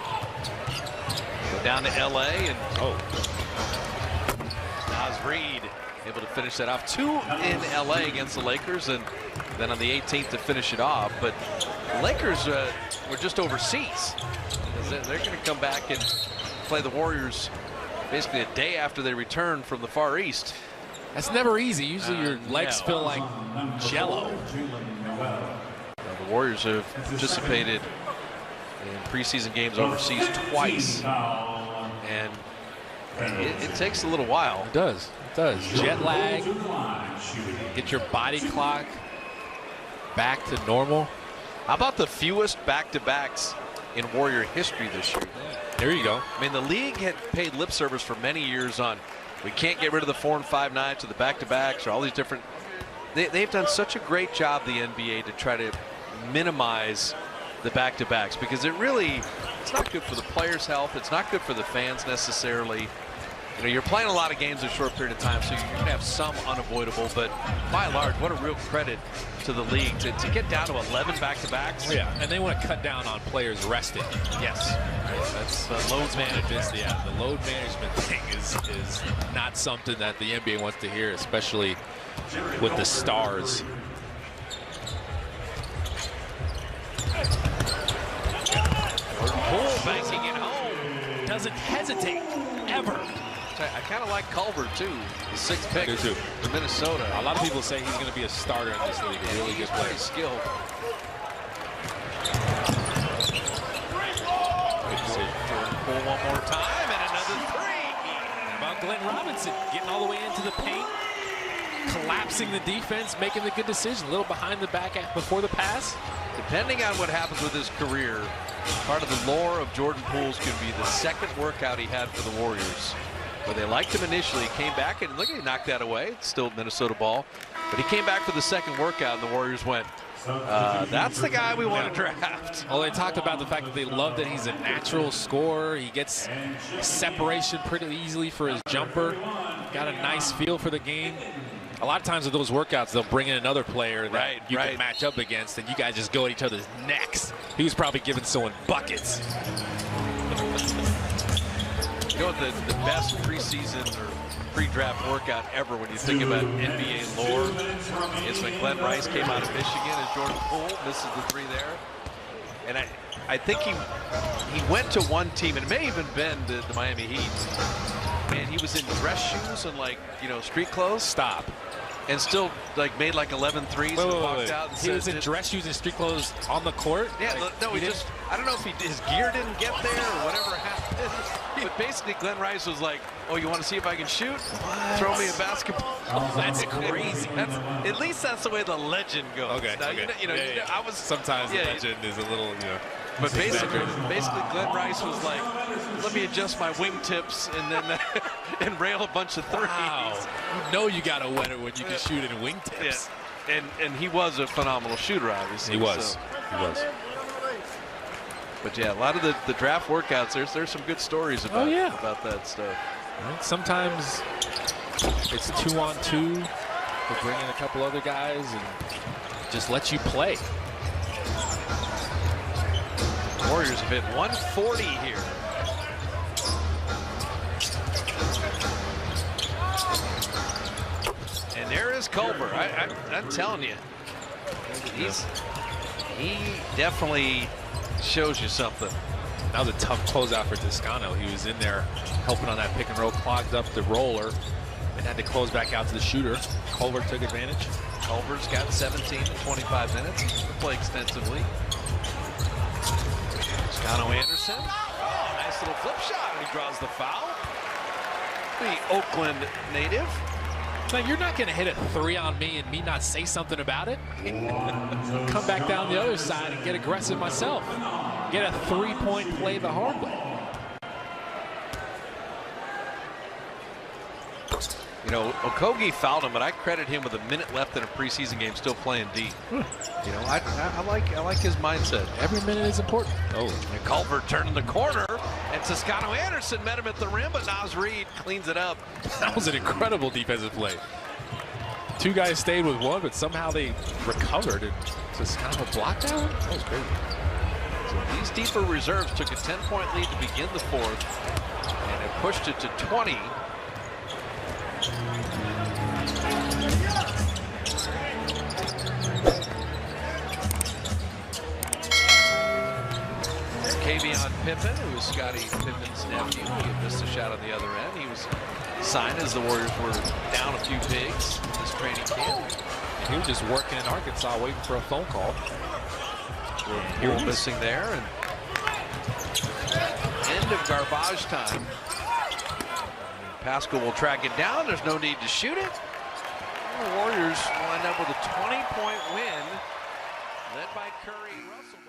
Go down to LA and Naz Reid able to finish that off. 2 in LA against the Lakers, and then on the 18th to finish it off. But the Lakers were just overseas. They're going to come back and play the Warriors basically a day after they return from the Far East. That's never easy. Usually your legs feel like jello. The Warriors have participated in preseason games overseas twice, and it takes a little while. It does. It does. Jet lag. Get your body clock back to normal. How about the fewest back-to-backs in Warrior history this year? There you go. I mean, the league had paid lip service for many years on we can't get rid of the 4 and 5 nights or the back-to-backs or all these different. They've done such a great job, the NBA, to try to minimize the back-to-backs, because it's not good for the players' health. It's not good for the fans necessarily. You know, you're playing a lot of games in a short period of time, so you're going to have some unavoidable, but by and large, what a real credit to the league to get down to 11 back-to-backs. Yeah, and they want to cut down on players resting. Yes. That's the load management. Yeah, the load management thing is not something that the NBA wants to hear, especially with the stars. Poole banking it home. Doesn't hesitate ever. I kind of like Culver too, the 6th pick for Minnesota. A lot of people say he's going to be a starter in this league. A really good player. Very skilled. Jordan Poole one more time and another 3. How about Glenn Robinson getting all the way into the paint, collapsing the defense, making the good decision. A little behind the back before the pass. Depending on what happens with his career, part of the lore of Jordan Poole's could be the 2nd workout he had for the Warriors, where they liked him initially, came back and look, he knocked that away. It's still Minnesota ball, but he came back for the 2nd workout and the Warriors went, that's the guy we want to draft. Well, they talked about the fact that they love that he's a natural scorer. He gets separation pretty easily for his jumper. Got a nice feel for the game. A lot of times with those workouts, they'll bring in another player that you can match up against, and you guys just go at each other's necks. He was probably giving someone buckets. You know what the best preseason or pre-draft workout ever when you think about NBA lore is when Glenn Rice came out of Michigan as Jordan Poole misses the 3 there. And I think he went to one team, and it may even been the Miami Heat. Man, he was in dress shoes and street clothes. Stop. And still made 11 threes and walked out. And he was in dress shoes and street clothes on the court? Yeah, no, I don't know if his gear didn't get there or whatever happened. But basically, Glenn Rice was like, oh, you want to see if I can shoot? What? Throw me a basketball. Oh, that's crazy. At least that's the way the legend goes. Okay. Now, okay. I was sometimes the legend is a little, But basically, Glenn Rice was like, let me adjust my wingtips and then and rail a bunch of 3s. Wow. You know you got a winner when you can shoot in wingtips. Yeah. And he was a phenomenal shooter, obviously. He was. So. He was. But yeah, a lot of the draft workouts, there's some good stories about that stuff. Right. Sometimes it's 2-on-2. They bring in a couple other guys and just let you play. Warriors have hit 140 here. And there is Culver. I'm telling you, he definitely shows you something. That was a tough closeout for Toscano. He was in there helping on that pick and roll, clogged up the roller, and had to close back out to the shooter. Culver took advantage. Culver's got 17 to 25 minutes to play extensively. Toscano Anderson. Oh, nice little flip shot. And he draws the foul. The Oakland native. Man, you're not going to hit a 3 on me and me not say something about it. Come back down the other side and get aggressive myself. Get a 3-point play the hard way. You know, Okogie fouled him, but I credit him with a minute left in a preseason game, still playing D. You know, I like his mindset. Every minute is important. Oh, and Culver turning the corner, and Toscano Anderson met him at the rim, but Naz Reid cleans it up. That was an incredible defensive play. 2 guys stayed with 1, but somehow they recovered, and Toscano blocked that one. That was crazy. So these deeper reserves took a 10-point lead to begin the 4th, and it pushed it to 20. Kavion Pippen, who was Scottie Pippen's nephew, he missed a shot on the other end. He was signed as the Warriors were down a few bigs this training camp. And he was just working in Arkansas, waiting for a phone call. Poole missing there, and end of garbage time. Pascal will track it down. There's no need to shoot it. The Warriors will end up with a 20-point win, led by Curry and Russell.